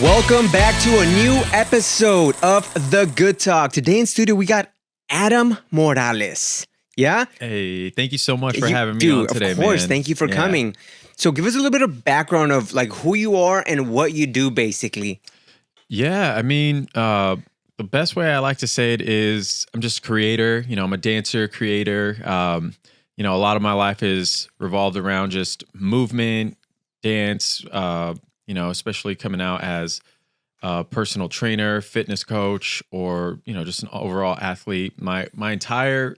Welcome back to a new episode of The Good Talk. Today in studio, we got Adam Morales. Yeah? Hey, thank you so much for having me on today, man. Of course. Thank you for coming. So give us a little bit of background of like who you are and what you do, basically. Yeah, I mean, the best way I like to say it is I'm just a creator. You know, I'm a dancer, creator. You know, a lot of my life is revolved around just movement, dance, you know, especially coming out as a personal trainer, fitness coach, or, you know, just an overall athlete. My entire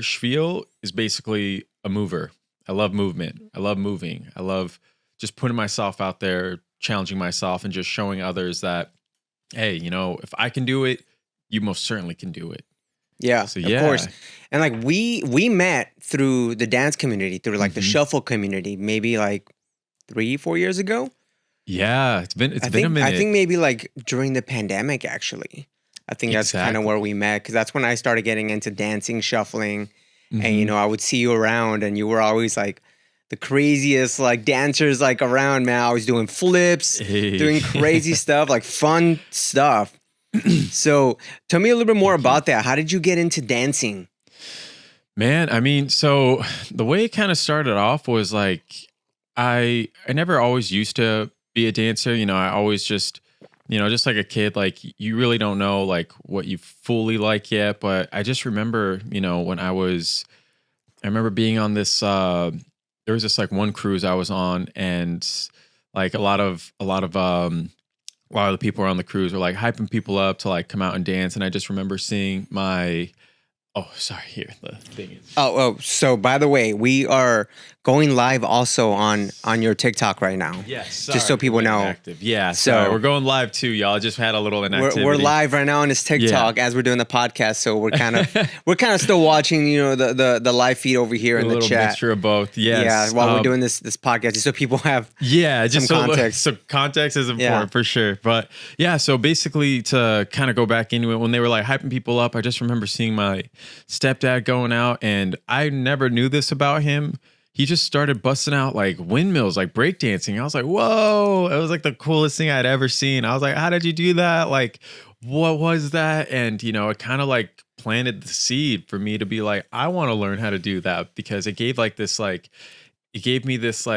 spiel is basically a mover. I love movement. I love moving. I love just putting myself out there, challenging myself, and just showing others that, hey, you know, if I can do it, you most certainly can do it. Yeah, so, of course. And like we met through the dance community, through like the shuffle community, maybe like 3-4 years ago. Yeah, it's been a minute. I think maybe like during the pandemic, actually. I think that's kind of where we met, because that's when I started getting into dancing, shuffling, and you know, I would see you around, and you were always like the craziest like dancers like around, man. I was doing flips, doing crazy stuff, like fun stuff. So tell me a little bit more about that. How did you get into dancing? Man, I mean, so the way it kind of started off was like I never always used to be a dancer. You know, I always just, you know, just like a kid, like you really don't know like what you fully like yet. But I just remember, you know, when I remember being on this, there was this like one cruise I was on, and like a lot of the people on the cruise were like hyping people up to like come out and dance. And I just remember seeing the thing is. So by the way, we are going live also on your TikTok right now. Yes. Just so people know. Inactive. Yeah. So we're going live too, y'all. I just had a little inactivity. We're live right now on this TikTok as we're doing the podcast. So we're kind of still watching, you know, the live feed over here in the chat. A little mixture of both. Yes. Yeah. While we're doing this podcast, just so people have just some context. So context is important for sure. But yeah, so basically to kind of go back into it, when they were like hyping people up, I just remember seeing my stepdad going out, and I never knew this about him. He just started busting out like windmills, like breakdancing. I was like, whoa, it was like the coolest thing I'd ever seen. I was like, how did you do that? Like, what was that? And, you know, it kind of like planted the seed for me to be like, I want to learn how to do that, because it gave me this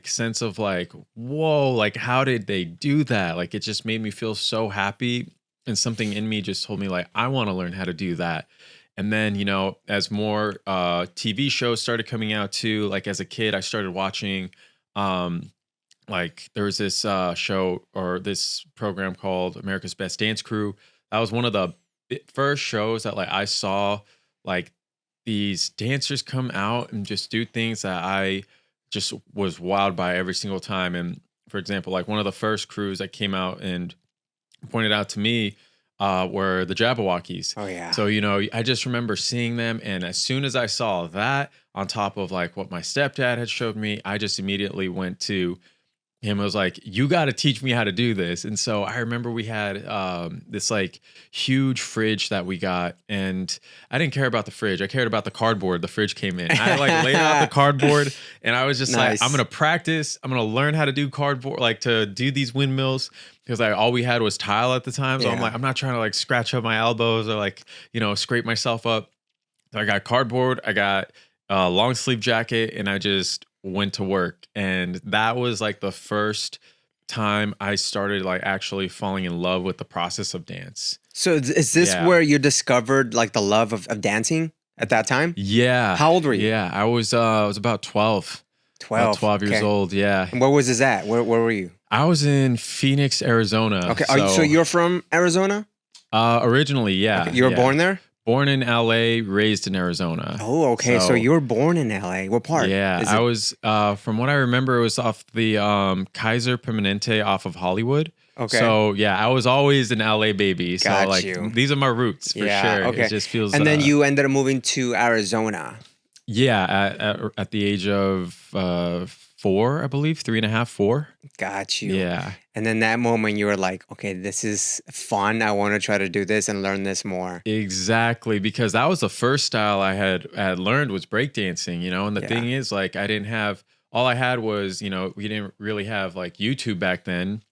sense of like, whoa, like, how did they do that? Like, it just made me feel so happy. And something in me just told me like, I want to learn how to do that. And then, you know, as more TV shows started coming out too, like as a kid, I started watching, like there was this show or this program called America's Best Dance Crew. That was one of the first shows that like I saw like these dancers come out and just do things that I just was wowed by every single time. And for example, like one of the first crews that came out and pointed out to me were the Jabberwockies. Oh yeah. So, you know, I just remember seeing them, and as soon as I saw that on top of like what my stepdad had showed me, I just immediately went to him. I was like, you got to teach me how to do this. And so I remember we had this like huge fridge that we got, and I didn't care about the fridge. I cared about the cardboard the fridge came in. I like laid out the cardboard, and I was just like, I'm going to practice. I'm going to learn how to do cardboard, like to do these windmills, because like all we had was tile at the time. So I'm like, I'm not trying to like scratch up my elbows or like, you know, scrape myself up. So I got cardboard, I got a long sleeve jacket, and I just went to work. And that was like the first time I started like actually falling in love with the process of dance. So is this where you discovered like the love of dancing at that time? Yeah. How old were you? Yeah, I was about 12. 12 years old, yeah. And where was this at? Where were you? I was in Phoenix, Arizona. Okay, so you're from Arizona? Originally, yeah. Okay. You were born there? Born in LA, raised in Arizona. Oh, okay. So you were born in LA. What part? Yeah, I was, from what I remember, it was off the Kaiser Permanente off of Hollywood. Okay. So yeah, I was always an LA baby. So Got like you. These are my roots for sure. Okay. It just feels. And then you ended up moving to Arizona. Yeah, at the age of 4, I believe, 3.5, 4. Got you. Yeah. And then that moment you were like, okay, this is fun. I want to try to do this and learn this more. Exactly, because that was the first style I had learned was breakdancing, you know. And the thing is, like, all I had was, you know, we didn't really have like YouTube back then.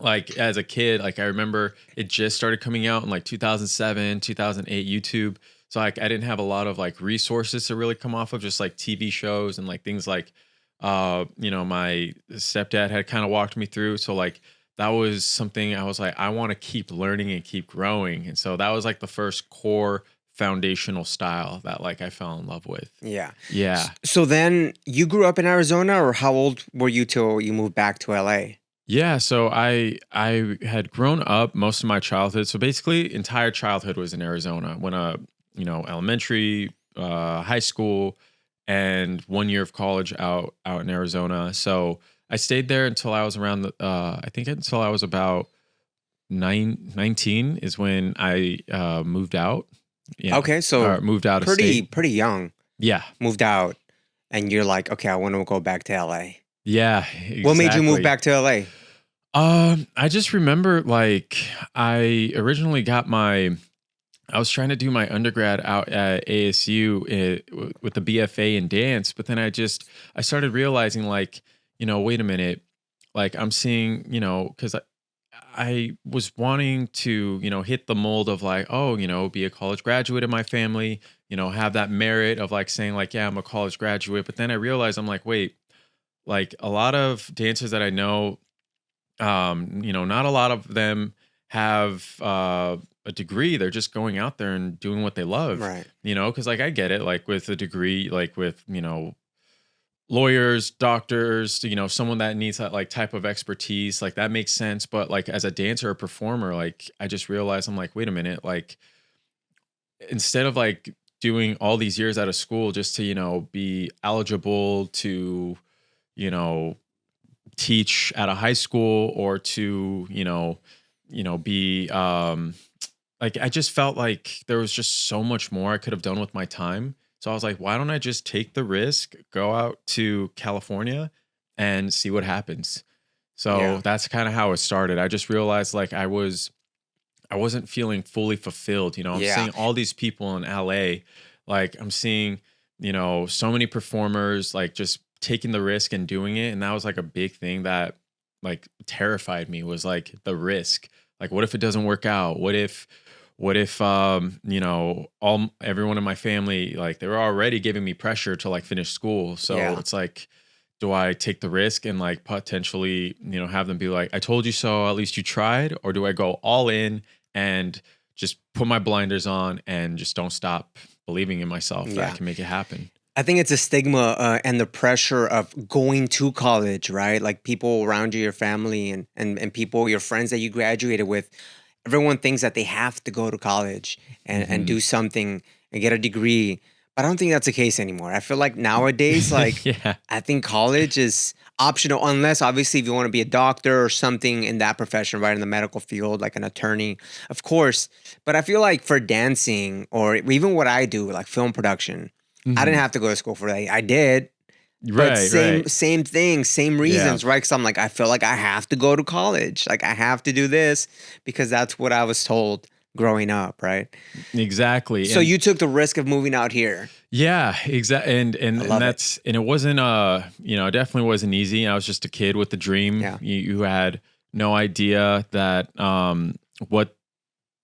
like as a kid, like I remember it just started coming out in like 2007, 2008 YouTube. So like I didn't have a lot of like resources to really come off of, just like TV shows and like things like my stepdad had kind of walked me through. So like that was something I was like, I want to keep learning and keep growing. And so that was like the first core foundational style that like I fell in love with. Yeah. Yeah. So then you grew up in Arizona, or how old were you till you moved back to LA? Yeah, so I had grown up most of my childhood. So basically, entire childhood was in Arizona. When elementary, high school, and 1 year of college out in Arizona. So I stayed there until I was around I think until I was about 19 is when I moved out. Yeah. Okay, so Moved out of state. pretty young. Yeah. Moved out, and you're like, okay, I want to go back to LA. Yeah, exactly. What made you move back to LA? I just remember like I originally I was trying to do my undergrad out at ASU with the BFA in dance, but then I started realizing like, wait a minute, like I'm seeing, because I was wanting to, hit the mold of like, oh, be a college graduate in my family, have that merit of like saying like, yeah, I'm a college graduate. But then I realized I'm like, wait, like a lot of dancers that I know, not a lot of them have a degree. They're just going out there and doing what they love, Right. Because like I get it, like with a degree, like with, lawyers, doctors, someone that needs that like type of expertise, like that makes sense. But like as a dancer or performer, like I just realized I'm like, wait a minute, like instead of like doing all these years out of school just to, be eligible to, teach at a high school or to, be like I just felt like there was just so much more I could have done with my time. So I was like, why don't I just take the risk, go out to California and see what happens? So that's kind of how it started. I just realized like I wasn't feeling fully fulfilled. I'm seeing all these people in LA, like I'm seeing, so many performers like just taking the risk and doing it. And that was like a big thing that like terrified me, was like the risk. Like, what if it doesn't work out? What if everyone in my family, like they were already giving me pressure to like finish school. So it's like, do I take the risk and like potentially, have them be like, I told you so, at least you tried? Or do I go all in and just put my blinders on and just don't stop believing in myself that I can make it happen? I think it's a stigma and the pressure of going to college, right? Like people around you, your family and people, your friends that you graduated with, everyone thinks that they have to go to college and do something and get a degree. But I don't think that's the case anymore. I feel like nowadays, like, I think college is optional, unless obviously if you want to be a doctor or something in that profession, right? In the medical field, like an attorney, of course. But I feel like for dancing or even what I do, like film production, I didn't have to go to school for that. I did. But same thing, same reasons, right? Because I'm like, I feel like I have to go to college. Like I have to do this because that's what I was told growing up, right? Exactly. So you took the risk of moving out here. Yeah, exactly. And it wasn't it definitely wasn't easy. I was just a kid with a dream. Yeah. You had no idea that what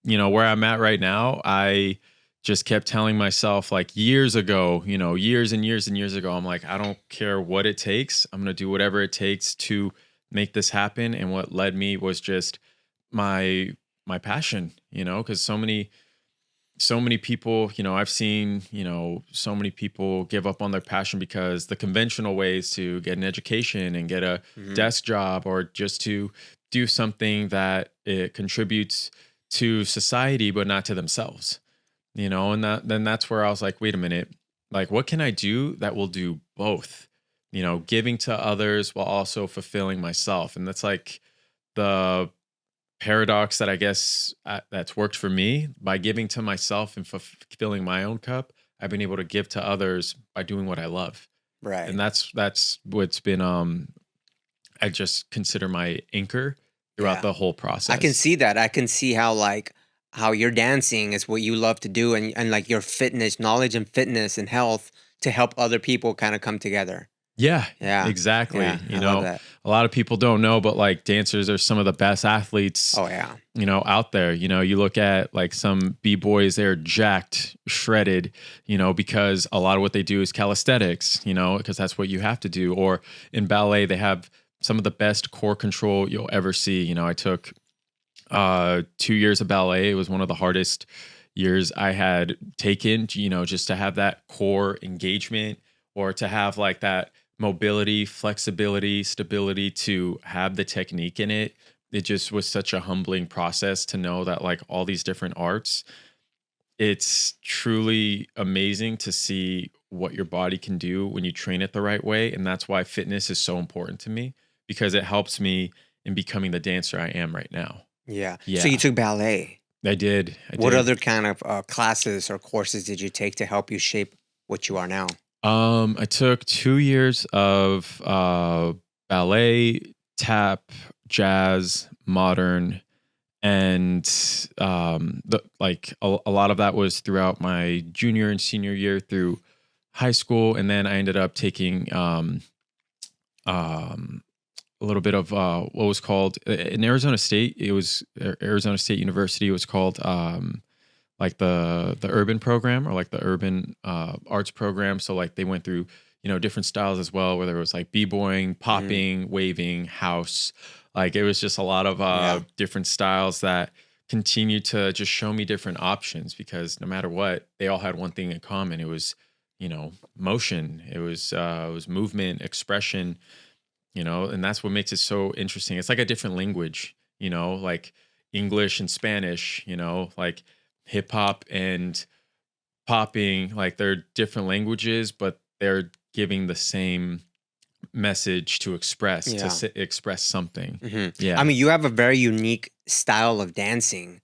where I'm at right now. I just kept telling myself like years ago, years and years and years ago, I'm like, I don't care what it takes. I'm going to do whatever it takes to make this happen. And what led me was just my passion, because so many people, I've seen, so many people give up on their passion because the conventional ways to get an education and get a desk job or just to do something that it contributes to society, but not to themselves. And that's where I was like, wait a minute, like, what can I do that will do both, giving to others while also fulfilling myself? And that's like the paradox that I guess that's worked for me. By giving to myself and fulfilling my own cup, I've been able to give to others by doing what I love. Right. And that's what's been, I just consider my anchor throughout the whole process. I can see that. I can see how your dancing is what you love to do, and like your fitness, knowledge and fitness and health to help other people kind of come together. Yeah, Yeah. exactly. Yeah. You I love know, that. a lot of people don't know, but like dancers are some of the best athletes, Oh, yeah. out there. You look at like some B-boys, they're jacked, shredded, because a lot of what they do is calisthenics, because that's what you have to do. Or in ballet, they have some of the best core control you'll ever see. I took 2 years of ballet. It was one of the hardest years I had taken, just to have that core engagement or to have like that mobility, flexibility, stability to have the technique in it. It just was such a humbling process to know that like all these different arts, it's truly amazing to see what your body can do when you train it the right way. And that's why fitness is so important to me because it helps me in becoming the dancer I am right now. Yeah. So you Yeah, took ballet. I did. What other kind of classes or courses did you take to help you shape what you are now? I took 2 years of ballet, tap, jazz, modern, and a lot of that was throughout my junior and senior year through high school, and then I ended up taking um, a little bit of what was called in Arizona State. It was Arizona State University. It was called like the urban program or like the urban arts program. So like they went through different styles as well, whether it was like b-boying, popping, waving, house. Like it was just a lot of different styles that continued to just show me different options because no matter what, they all had one thing in common. It was motion. It was movement, expression. And that's what makes it so interesting. It's like a different language. Like English and Spanish. Like hip hop and popping, like they're different languages, but they're giving the same message to express, express something. Yeah. I mean, you have a very unique style of dancing.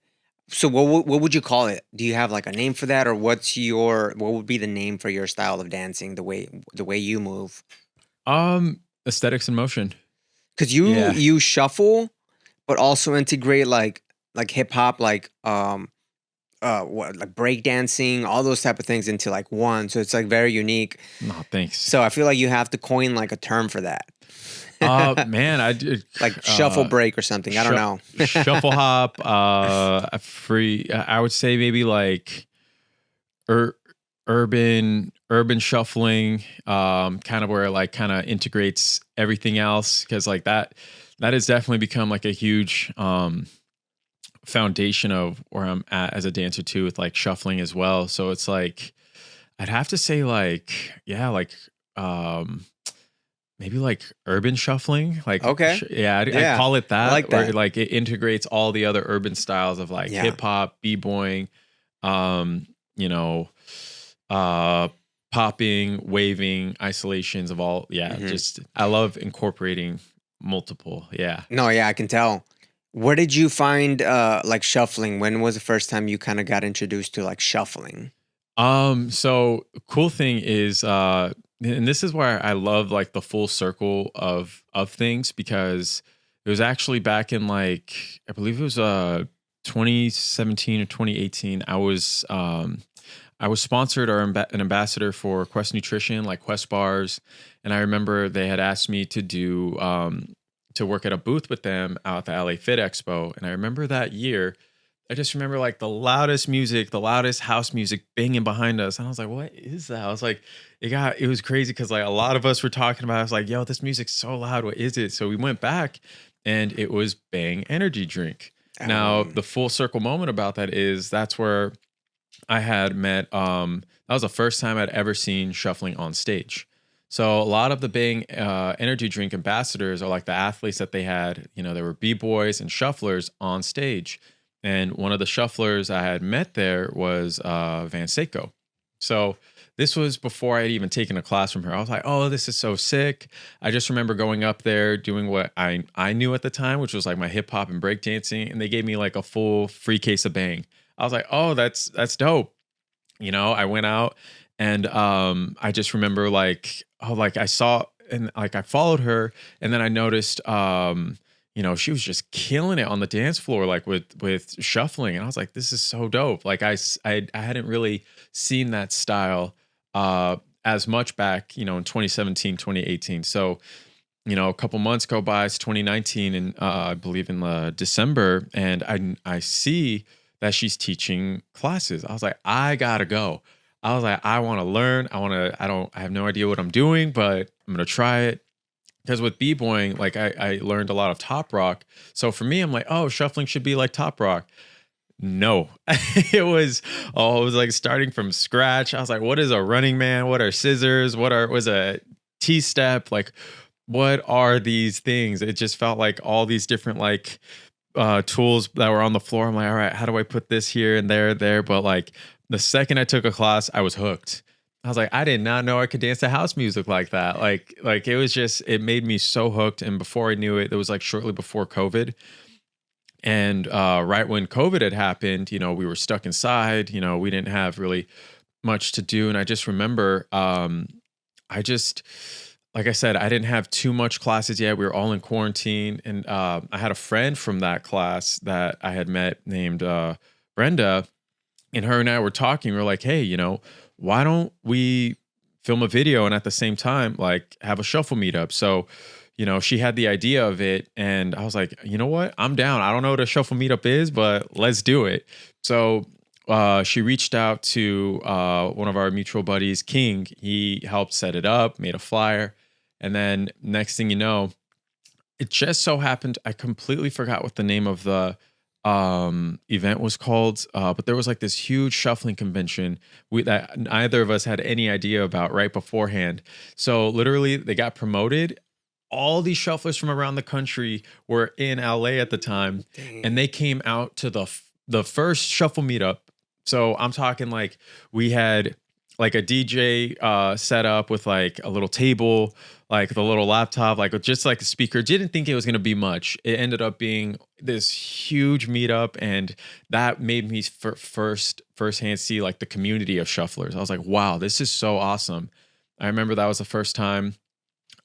So what would you call it? Do you have like a name for that, or what would be the name for your style of dancing? The way you move? Aesthetics and motion. Because Yeah. you shuffle, but also integrate like hip hop, like breakdancing, all those type of things into like one. So it's like very unique. No, thanks. So I feel like you have to coin like a term for that. Man, I did Like shuffle break or something. I don't know. Shuffle hop, free. I would say maybe like urban shuffling, kind of where it like kind of integrates everything else because like that has definitely become like a huge foundation of where I'm at as a dancer too, with like shuffling as well. So it's like I'd have to say like maybe like urban shuffling, like Okay. I call it that. I like where that. like it integrates all the other urban styles of like hip hop, b-boying, you know, popping, waving, isolations of all. Yeah, just I love incorporating multiple. Yeah. No, yeah, I can tell. Where did you find like shuffling? When was the first time you kind of got introduced to like shuffling? So cool thing is and this is where I love like the full circle of things because it was actually back in like I believe it was 2017 or 2018. I was sponsored or an ambassador for Quest Nutrition, like Quest bars, and I remember they had asked me to do to work at a booth with them out at the LA Fit Expo, and I remember that year. I just remember like the loudest music, the loudest house music banging behind us. And I was like, what is that? I was like, it was crazy because like a lot of us were talking about it. I was like, yo, this music's so loud. What is it? So we went back and it was Bang Energy Drink. Now, the full circle moment about that is that's where I had met, that was the first time I'd ever seen shuffling on stage. So a lot of the Bang Energy Drink ambassadors are like the athletes that they had, there were B-boys and shufflers on stage. And one of the shufflers I had met there was Van Seiko. So this was before I had even taken a class from her. I was like, oh, this is so sick. I just remember going up there doing what I knew at the time, which was like my hip hop and breakdancing. And they gave me like a full free case of Bang. I was like, oh, that's dope. I went out and I just remember like, oh, like I saw and like I followed her and then I noticed she was just killing it on the dance floor, like with shuffling. And I was like, this is so dope. Like I hadn't really seen that style as much back, in 2017, 2018. So, a couple months go by, it's 2019, and I believe in December, and I see that she's teaching classes. I was like, I gotta go. I was like, I want to learn. I have no idea what I'm doing, but I'm gonna try it. Because with b-boying, like I learned a lot of top rock. So for me, I'm like, oh, shuffling should be like top rock. No, it was like starting from scratch. I was like, what is a running man? What are scissors? Was a T-step? Like, what are these things? It just felt like all these different like tools that were on the floor. I'm like, all right, how do I put this here and there? But like the second I took a class, I was hooked. I was like, I did not know I could dance to house music like that. Like it was just, it made me so hooked. And before I knew it, it was like shortly before COVID. And right when COVID had happened, we were stuck inside, we didn't have really much to do. And I just remember, like I said, I didn't have too much classes yet. We were all in quarantine. And I had a friend from that class that I had met named Brenda. And her and I were talking. We were like, hey, why don't we film a video and at the same time, like have a shuffle meetup? So, she had the idea of it and I was like, you know what? I'm down. I don't know what a shuffle meetup is, but let's do it. So she reached out to one of our mutual buddies, King. He helped set it up, made a flyer. And then next thing you know, it just so happened, I completely forgot what the name of the event was called, but there was like this huge shuffling convention that neither of us had any idea about right beforehand. So literally they got promoted. All these shufflers from around the country were in LA at the time. Dang. And they came out to the first shuffle meetup. So I'm talking like we had like a DJ set up with like a little table, like the little laptop, like just like a speaker. Didn't think it was going to be much. It ended up being this huge meetup, and that made me firsthand see like the community of shufflers. I was like, wow, this is so awesome. I remember that was the first time.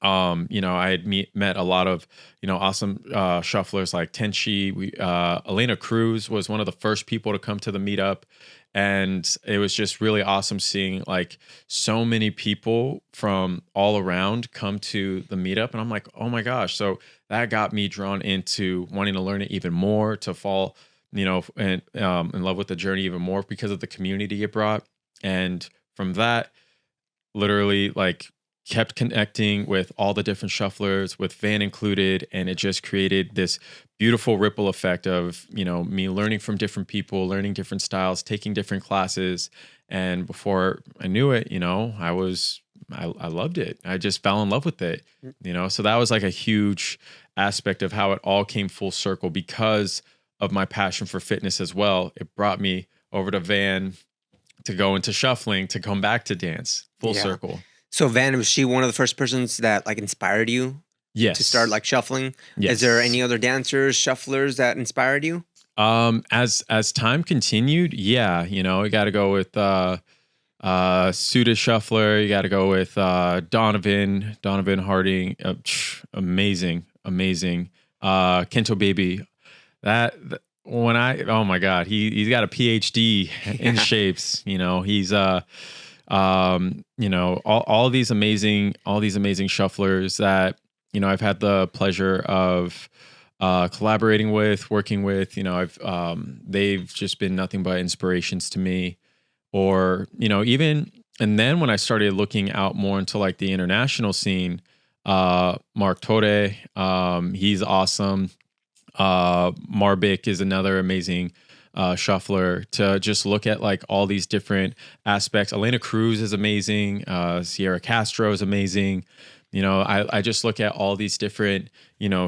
I had met a lot of, awesome shufflers like Tenchi. Elena Cruz was one of the first people to come to the meetup. And it was just really awesome seeing like so many people from all around come to the meetup. And I'm like, oh my gosh. So that got me drawn into wanting to learn it even more, to fall, and in love with the journey even more because of the community it brought. And from that, literally like kept connecting with all the different shufflers, with Van included, and it just created this beautiful ripple effect of, me learning from different people, learning different styles, taking different classes. And before I knew it, I loved it. I just fell in love with it, So that was like a huge aspect of how it all came full circle because of my passion for fitness as well. It brought me over to Van to go into shuffling, to come back to dance, full circle. So Van, was she one of the first persons that like inspired you? Yes. To start like shuffling? Yes. Is there any other dancers, shufflers that inspired you? As time continued, yeah, you got to go with Suda Shuffler, you got to go with Donovan Harding, amazing. Kento Baby. Oh my God, he's got a PhD in shapes, he's all these amazing shufflers that, I've had the pleasure of collaborating with, working with, they've just been nothing but inspirations to me. Or, even, and then when I started looking out more into like the international scene, Mark Torre, he's awesome. Marbik is another amazing shuffler, to just look at like all these different aspects. Elena Cruz is amazing. Sierra Castro is amazing. I just look at all these different,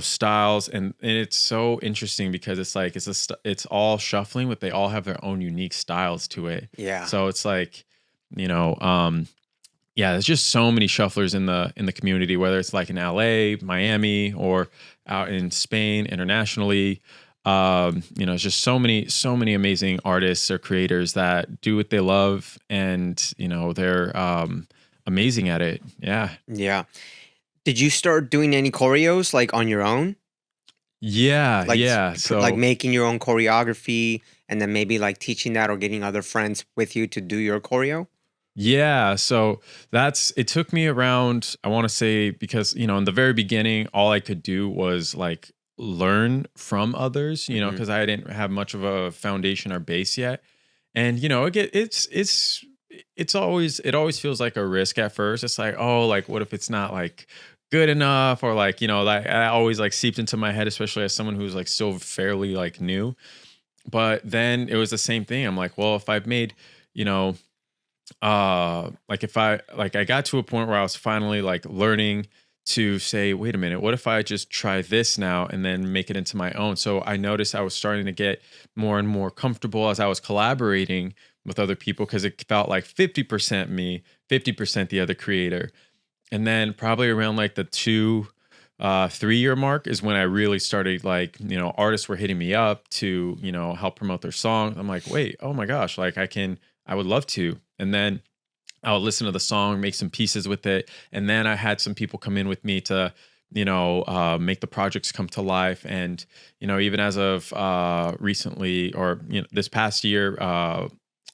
styles, and it's so interesting because it's like, it's all shuffling, but they all have their own unique styles to it. Yeah. So it's like, there's just so many shufflers in the community, whether it's like in LA, Miami, or out in Spain, internationally. It's just so many amazing artists or creators that do what they love, and they're amazing at it. Yeah. Yeah. Did you start doing any choreos like on your own? Yeah. Like, yeah. So like making your own choreography and then maybe like teaching that or getting other friends with you to do your choreo? Yeah, so it took me around, I want to say, because, in the very beginning, all I could do was like learn from others, Hmm. because I didn't have much of a foundation or base yet. And, it always feels like a risk at first. It's like, oh, like what if it's not like good enough, or like, like I always like seeped into my head, especially as someone who's like still fairly like new. But then it was the same thing. I'm like, well, if I've made, you know, like if I got to a point where I was finally like learning to say, wait a minute, what if I just try this now and then make it into my own? So I noticed I was starting to get more and more comfortable as I was collaborating with other people, because it felt like 50% me, 50% the other creator. And then probably around like the 3 year mark is when I really started, like, artists were hitting me up to, help promote their song. I'm like, wait, oh my gosh, like I would love to. And then I would listen to the song, make some pieces with it. And then I had some people come in with me to, make the projects come to life. And, even as of recently, or, this past year,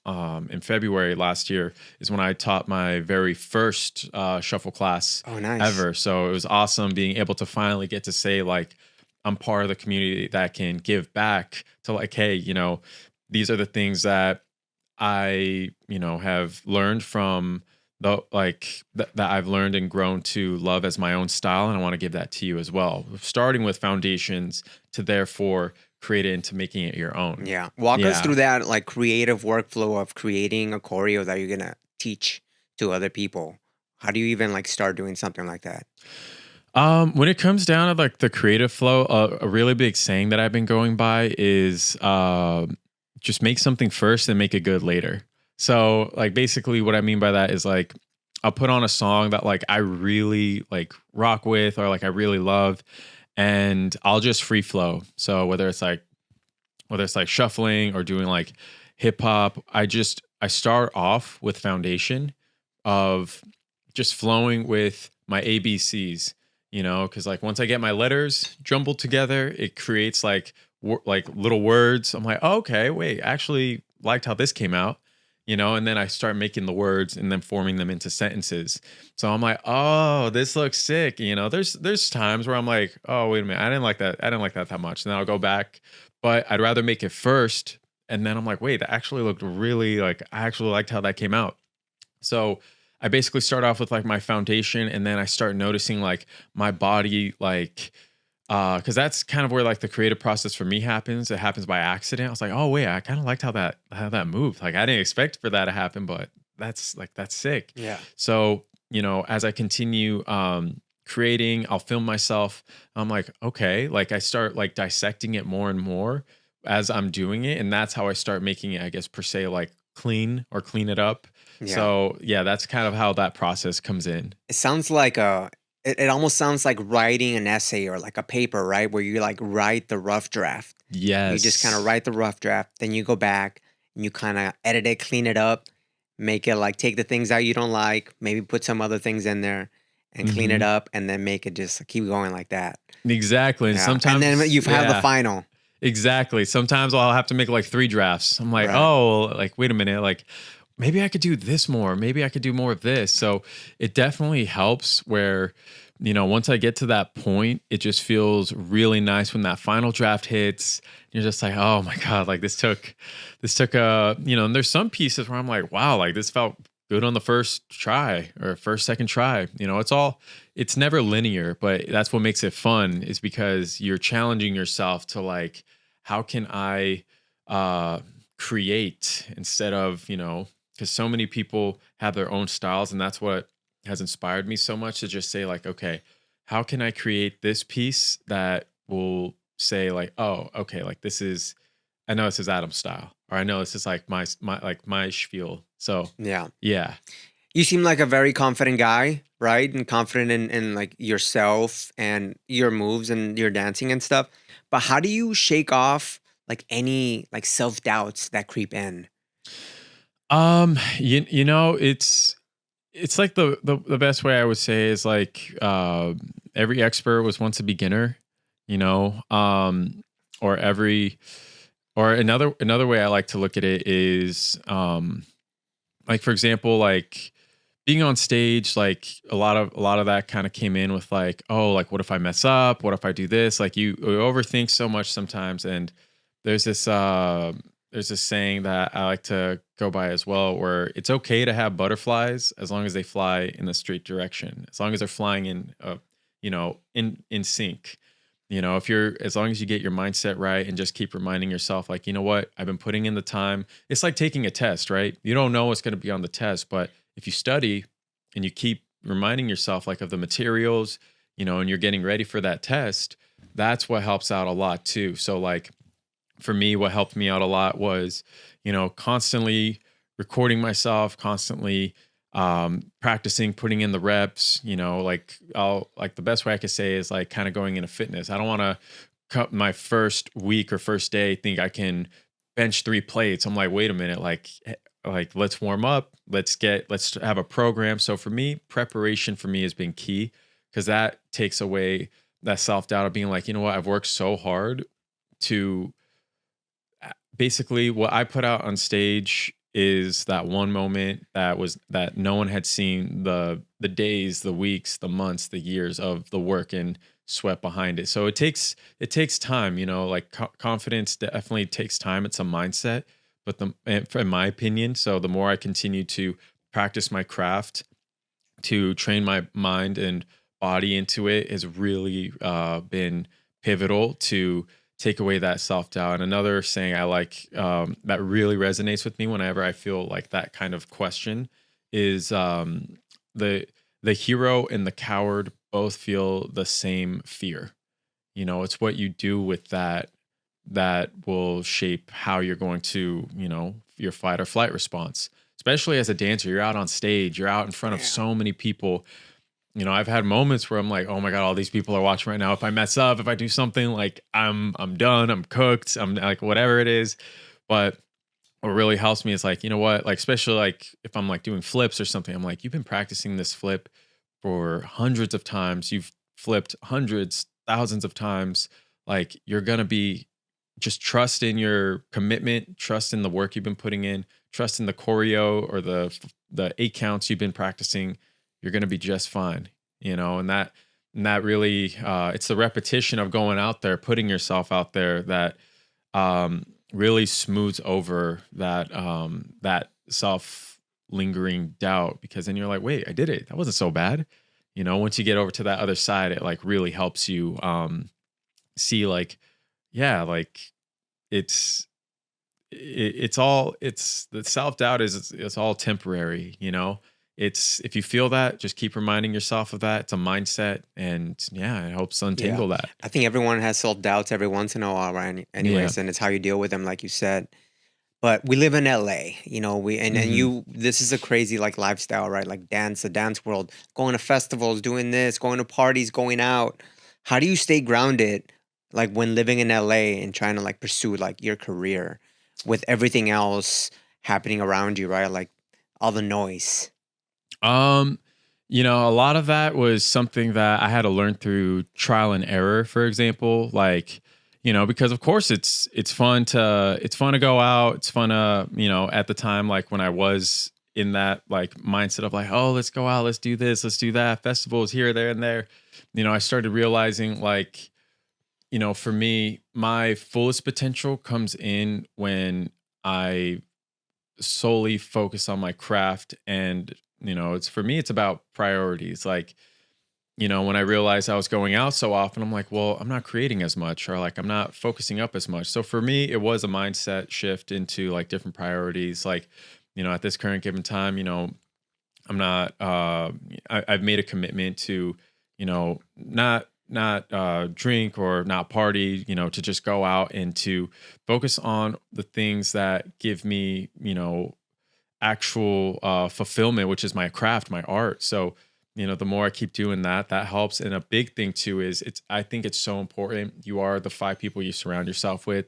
in February last year is when I taught my very first shuffle class Oh, nice. ever. So it was awesome being able to finally get to say, like, I'm part of the community that can give back to, like, hey, these are the things that I, have learned from that I've learned and grown to love as my own style. And I want to give that to you as well, starting with foundations to therefore create it into making it your own. Yeah. Walk us Yeah. through that like creative workflow of creating a choreo that you're gonna teach to other people. How do you even like start doing something like that? When it comes down to like the creative flow, a really big saying that I've been going by is just make something first and make it good later. So, like, basically, what I mean by that is like, I'll put on a song that like I really like rock with, or like I really love, and I'll just free flow. So whether it's like shuffling or doing like hip hop, I start off with foundation of just flowing with my ABCs, because like once I get my letters jumbled together, it creates like like little words. I'm like, oh, okay, wait, I actually liked how this came out. And then I start making the words and then forming them into sentences. So I'm like, oh, this looks sick. There's times where I'm like, oh, wait a minute, I didn't like that. I didn't like that much. And then I'll go back, but I'd rather make it first. And then I'm like, wait, that actually looked really, like, I actually liked how that came out. So I basically start off with like my foundation, and then I start noticing like my body, like, because that's kind of where like the creative process for me happens. It happens by accident. I was like, oh wait, I kind of liked how that moved. Like I didn't expect for that to happen, but that's sick. Yeah. So, as I continue creating, I'll film myself. I'm like, okay, like I start like dissecting it more and more as I'm doing it. And that's how I start making it, I guess, per se, like clean it up. Yeah. So yeah, that's kind of how that process comes in. It sounds like it almost sounds like writing an essay or like a paper, right? Where you like write the rough draft. You just kind of Yes. write the rough draft, then you go back and you kind of edit it, clean it up, make it like take the things out you don't like, maybe put some other things in there and clean it Hmm. up and then make it just keep going like that. Exactly. And Yeah. And then sometimes, you have the yeah, final. exactly. Sometimes I'll have to make like 3 drafts. I'm like, Right. oh, like, wait a minute. Like, maybe I could do this more. Maybe I could do more of this. So it definitely helps where, once I get to that point, it just feels really nice when that final draft hits. You're just like, oh my God, like this took and there's some pieces where I'm like, wow, like this felt good on the first try or second try. It's never linear, but that's what makes it fun, is because you're challenging yourself to like, how can I uh create instead of, because so many people have their own styles, and that's what has inspired me so much to just say like, okay, how can I create this piece that will say like, oh, okay, like I know this is Adam's style, or I know this is like my spiel. So Yeah. yeah. You seem like a very confident guy, right? And confident in like yourself and your moves and your dancing and stuff. But how do you shake off like any like self-doubts that creep in? It's like the best way I would say is like, every expert was once a beginner, you know, or every or another way I like to look at it is, like for example, like being on stage, like a lot of that kind of came in with like, oh, like what if I mess up? What if I do this? Like you overthink so much sometimes. And there's this saying that I like to go by as well, where it's okay to have butterflies as long as they fly in the straight direction, as long as they're flying in, in sync. If you're, as long as you get your mindset right and just keep reminding yourself, like, you know what, I've been putting in the time. It's like taking a test, right? You don't know what's going to be on the test, but if you study and you keep reminding yourself like of the materials, and you're getting ready for that test, that's what helps out a lot too. So like for me, what helped me out a lot was, constantly recording myself, constantly practicing, putting in the reps, like the best way I could say is like kind of going into fitness. I don't want to cut my first week or first day, think I can bench 3 plates. I'm like, wait a minute, like let's warm up, let's have a program. So for me, preparation for me has been key, because that takes away that self-doubt of being like, you know what, I've worked so hard to basically what I put out on stage is that one moment that no one had seen the days, the weeks, the months, the years of the work and sweat behind it. So it takes time, like confidence definitely takes time. It's a mindset, but in my opinion, so the more I continue to practice my craft, to train my mind and body into it, has really been pivotal to take away that self-doubt. And another saying I like that really resonates with me whenever I feel like that kind of question is the hero and the coward both feel the same fear. It's what you do with that will shape how you're going to, your fight or flight response. Especially as a dancer, you're out on stage, you're out in front of so many people. I've had moments where I'm like, oh my God, all these people are watching right now. If I mess up, if I do something, like I'm done, I'm cooked, I'm like, whatever it is. But what really helps me is like, you know what, like, especially like if I'm like doing flips or something, I'm like, you've been practicing this flip for hundreds of times. You've flipped hundreds, thousands of times. Like you're going to be, just trust in your commitment, trust in the work you've been putting in, trust in the choreo or the 8 counts you've been practicing. You're going to be just fine, and that really, it's the repetition of going out there, putting yourself out there that really smooths over that self lingering doubt, because then you're like, wait, I did it. That wasn't so bad. Once you get over to that other side, it like really helps you see like, yeah, like it's the self-doubt is it's all temporary. It's, if you feel that, just keep reminding yourself of that. It's a mindset, and yeah, it helps untangle that. I think everyone has self-doubts every once in a while, right? Anyways, and it's how you deal with them, like you said. But we live in LA, and you, this is a crazy like lifestyle, right? Like the dance world, going to festivals, doing this, going to parties, going out. How do you stay grounded, like when living in LA and trying to like pursue like your career with everything else happening around you, right? Like all the noise. A lot of that was something that I had to learn through trial and error, for example, like, because of course it's fun to go out. It's fun to, at the time, like when I was in that like mindset of like, oh, let's go out, let's do this, let's do that, festivals here, there, and there. I started realizing like, for me, my fullest potential comes in when I solely focus on my craft. And it's, for me, it's about priorities. Like, when I realized I was going out so often, I'm like, well, I'm not creating as much, or like I'm not focusing up as much. So for me, it was a mindset shift into like different priorities. Like, at this current given time, I'm not I've made a commitment to, not drink or not party, to just go out and to focus on the things that give me, actual fulfillment, which is my craft, my art. So, the more I keep doing that, that helps. And a big thing too is I think it's so important. You are the 5 people you surround yourself with.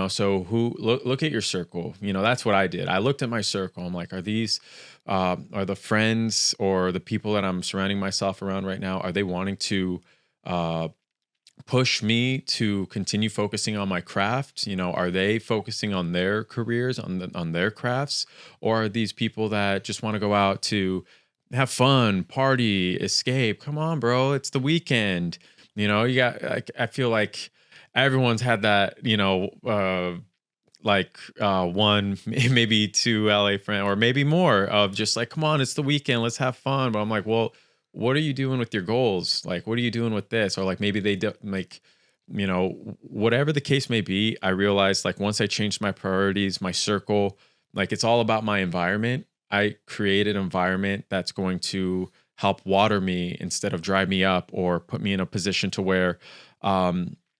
So who look at your circle. That's what I did. I looked at my circle. I'm like, are these are the friends or the people that I'm surrounding myself around right now, are they wanting to push me to continue focusing on my craft? Are they focusing on their careers, on their crafts, or are these people that just want to go out to have fun, party, escape? Come on, bro, it's the weekend. You got. I feel like everyone's had that. One, maybe two LA friend, or maybe more, of just like, come on, it's the weekend, let's have fun. But I'm like, well, what are you doing with your goals? Like, what are you doing with this? Or like, maybe they do, like, whatever the case may be. I realized, like, once I changed my priorities, my circle, like, it's all about my environment. I create an environment that's going to help water me instead of dry me up, or put me in a position to where,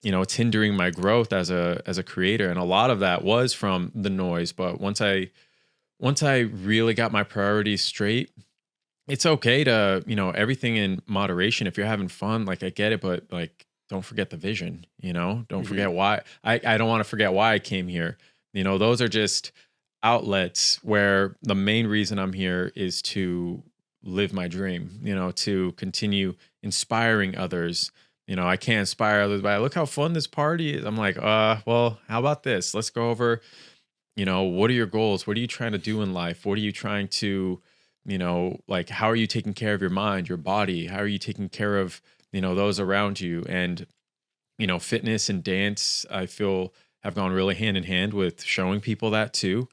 it's hindering my growth as a creator. And a lot of that was from the noise. But once I really got my priorities straight, it's okay to, everything in moderation. If you're having fun, like, I get it, but like, don't forget the vision, don't forget why. I don't want to forget why I came here. Those are just outlets where the main reason I'm here is to live my dream, to continue inspiring others. I can't inspire others by, look how fun this party is. I'm like, well, how about this? Let's go over, what are your goals? What are you trying to do in life? What are you trying to, like, how are you taking care of your mind, your body? How are you taking care of, those around you? And, fitness and dance, I feel, have gone really hand in hand with showing people that too.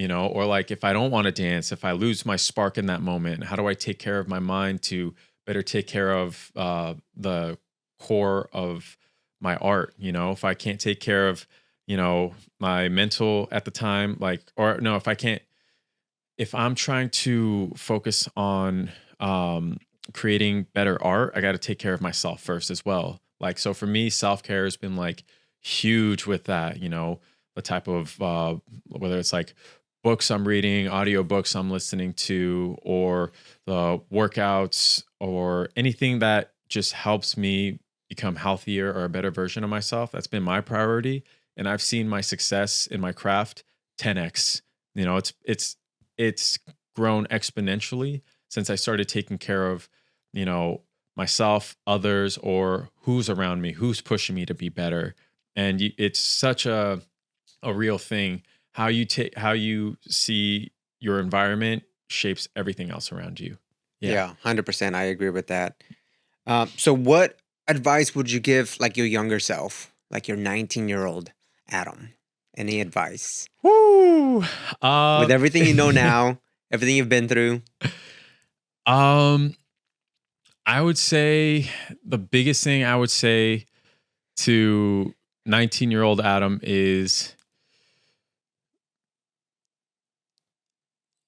Or like, if I don't want to dance, if I lose my spark in that moment, how do I take care of my mind to better take care of the core of my art? If I can't take care of, my mental at the time, like, or no, if I'm trying to focus on creating better art, I got to take care of myself first as well. Like, so for me, self-care has been like huge with that, the type of, whether it's like books I'm reading, audiobooks I'm listening to, or the workouts, or anything that just helps me become healthier or a better version of myself. That's been my priority. And I've seen my success in my craft 10x. It's grown exponentially since I started taking care of, myself, others, or who's around me, who's pushing me to be better. And it's such a real thing. How you see your environment shapes everything else around you. Yeah, 100%. I agree with that. So what advice would you give, like, your younger self, like your 19-year-old Adam? Any advice? Woo! With everything you know now, everything you've been through. I would say the biggest thing I would say to 19-year-old Adam is,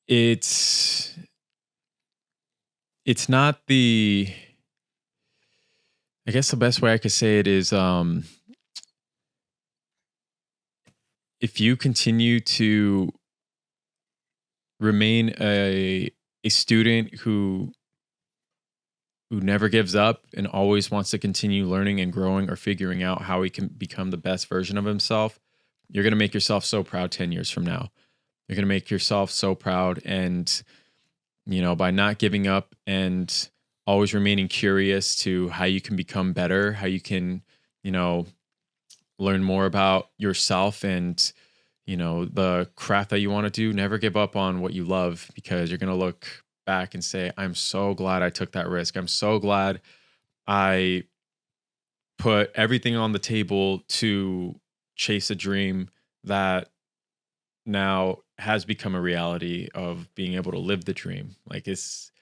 it's not the, I guess the best way I could say it is, if you continue to remain a student who never gives up and always wants to continue learning and growing or figuring out how he can become the best version of himself, you're going to make yourself so proud 10 years from now. You're going to make yourself so proud. And, by not giving up and always remaining curious to how you can become better, how you can, learn more about yourself and, the craft that you want to do. Never give up on what you love, because you're going to look back and say, I'm so glad I took that risk. I'm so glad I put everything on the table to chase a dream that now has become a reality of being able to live the dream. Like, it's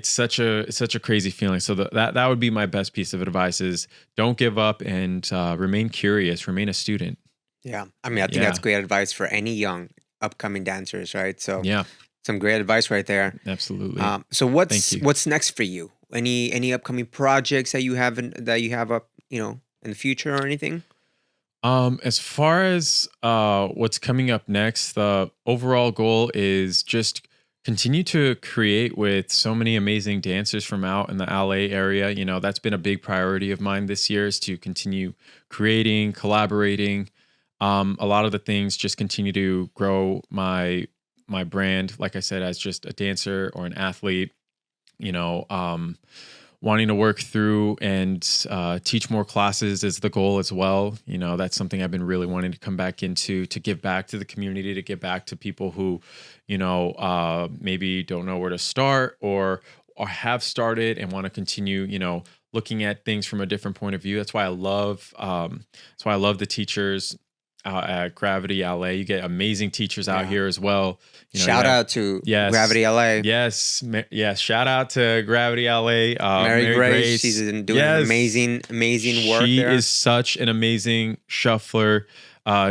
such a crazy feeling. So that would be my best piece of advice: is don't give up and remain curious, remain a student. Yeah. I mean, I think that's great advice for any young upcoming dancers, right? So yeah, some great advice right there. Absolutely. So what's next for you? Any upcoming projects that you have up, in the future or anything? As far as what's coming up next, the overall goal is just continue to create with so many amazing dancers from out in the LA area. That's been a big priority of mine this year, is to continue creating, collaborating. A lot of the things just continue to grow my brand, like I said, as just a dancer or an athlete. wanting to work through and teach more classes is the goal as well. That's something I've been really wanting to come back into, to give back to the community, to give back to people who, maybe don't know where to start or have started and want to continue, looking at things from a different point of view. That's why I love the teachers at Gravity LA. You get amazing teachers out here as well. Shout out to Gravity LA. Yes. Shout out to Gravity LA. Mary Grace. She's doing amazing work she there. She is such an amazing shuffler,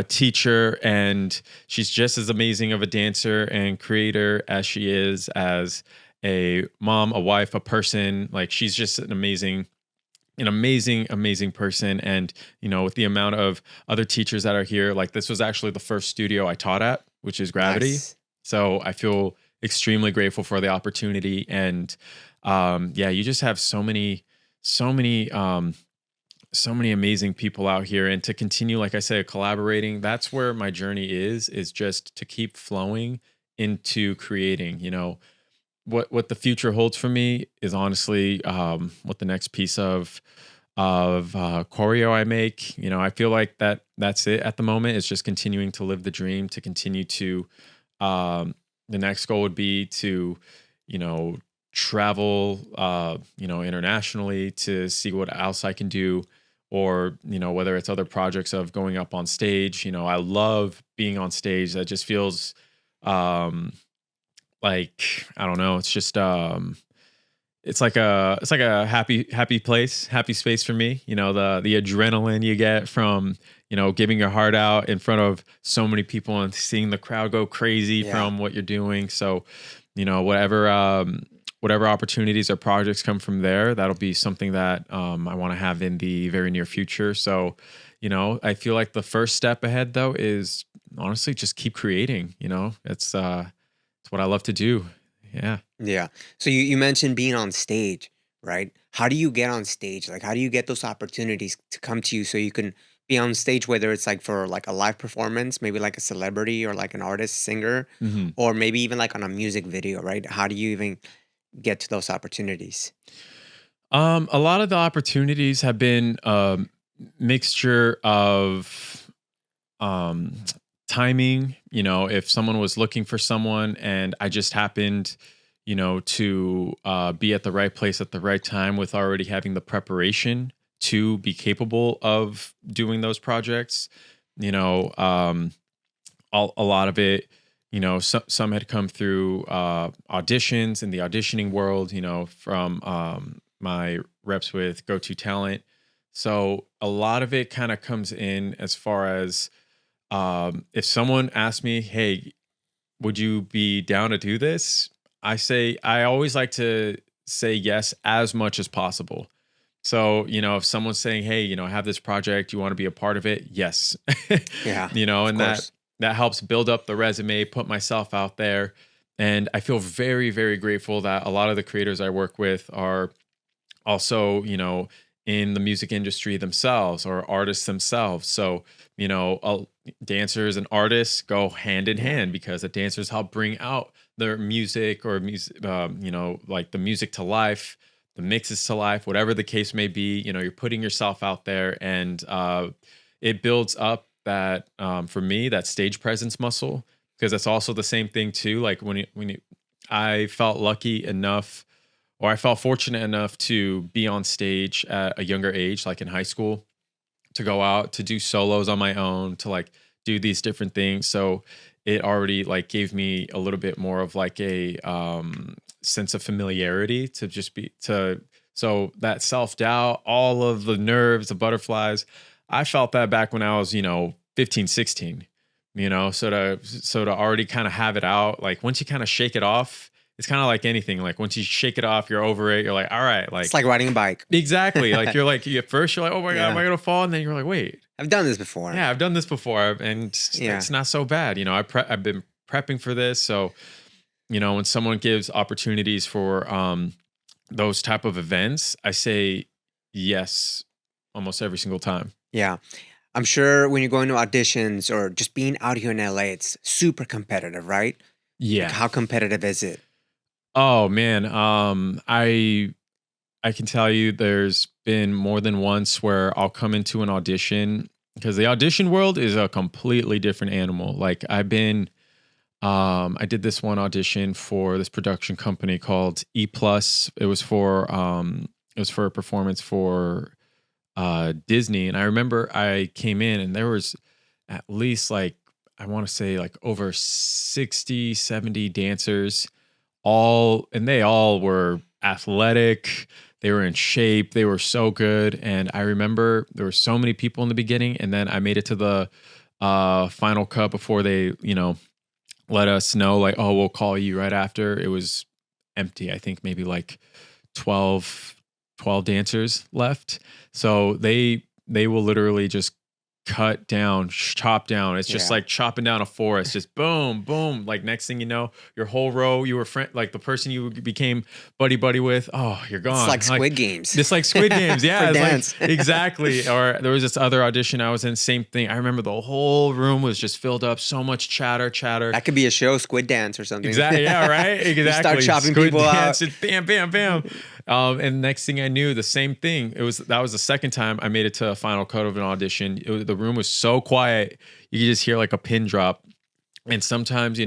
teacher, and she's just as amazing of a dancer and creator as she is as a mom, a wife, a person. Like, she's just an amazing person. And, with the amount of other teachers that are here, like, this was actually the first studio I taught at, which is Gravity. Nice. So I feel extremely grateful for the opportunity. And, you just have so many amazing people out here, and to continue, like I said, collaborating. That's where my journey is just to keep flowing into creating. What the future holds for me is honestly what the next piece of choreo I make. I feel like that's it at the moment. It's just continuing to live the dream, to continue to the next goal would be to travel internationally, to see what else I can do, or whether it's other projects of going up on stage. I love being on stage. That just feels like, I don't know, it's just it's like a happy place, happy space for me. The adrenaline you get from giving your heart out in front of so many people and seeing the crowd go crazy from what you're doing. So whatever opportunities or projects come from there, that'll be something that I want to have in the very near future. So I feel like the first step ahead, though, is honestly just keep creating. It's what I love to do. Yeah. Yeah. So you mentioned being on stage, right? How do you get on stage? Like, how do you get those opportunities to come to you so you can be on stage, whether it's like for like a live performance, maybe like a celebrity or like an artist, singer, or maybe even like on a music video, right? How do you even get to those opportunities? A lot of the opportunities have been a mixture of timing. If someone was looking for someone and I just happened, to be at the right place at the right time with already having the preparation to be capable of doing those projects. A lot of it, some had come through auditions in the auditioning world, from my reps with Go To Talent. So a lot of it kind of comes in as far as if someone asks me, hey, would you be down to do this? I always like to say yes as much as possible. So, if someone's saying, hey, I have this project, you want to be a part of it? Yes. Yeah. And that helps build up the resume, put myself out there. And I feel very, very grateful that a lot of the creators I work with are also, in the music industry themselves or artists themselves. So, dancers and artists go hand in hand because the dancers help bring out their music or music, like the music to life, the mixes to life, whatever the case may be. You're putting yourself out there, and it builds up that, for me, that stage presence muscle, because that's also the same thing too. Like I felt lucky enough, or I felt fortunate enough to be on stage at a younger age, like in high school, to go out to do solos on my own, to like do these different things. So it already like gave me a little bit more of like a sense of familiarity to just so that self-doubt, all of the nerves, the butterflies, I felt that back when I was, 15, 16, so to already kind of have it out, like once you kind of shake it off, it's kind of like anything. Like once you shake it off, you're over it. You're like, all right, like it's like riding a bike. Exactly. Like at first you're like, oh my God, am I gonna fall? And then you're like, wait, I've done this before. Yeah, I've done this before, and it's not so bad. I've been prepping for this. So, when someone gives opportunities for those type of events, I say yes almost every single time. Yeah. I'm sure when you're going to auditions or just being out here in LA, it's super competitive, right? Yeah. Like, how competitive is it? Oh man, I I can tell you there's been more than once where I'll come into an audition, because the audition world is a completely different animal. Like I did this one audition for this production company called E Plus. It was for a performance for Disney. And I remember I came in and there was at least like, I want to say like over 60, 70 dancers, and they all were athletic. They were in shape. They were so good. And I remember there were so many people in the beginning, and then I made it to the final cut before they, let us know like, oh, we'll call you right after. It was empty. I think maybe like 12 dancers left. So they will literally just cut down, chop down. It's just like chopping down a forest, just boom, boom. Like next thing you know, your whole row, you were like the person you became buddy with. Oh, you're gone. It's like Squid Games. It's like Squid Games. Yeah, it's dance. Like, exactly. Or there was this other audition I was in, same thing. I remember the whole room was just filled up, so much chatter. That could be a show, Squid Dance or something. Exactly. Yeah, right. Exactly. You start chopping Squid people dance, out. And bam, bam, bam. And next thing I knew, the same thing. That was the second time I made it to a final cut of an audition. The room was so quiet, you could just hear like a pin drop. And sometimes,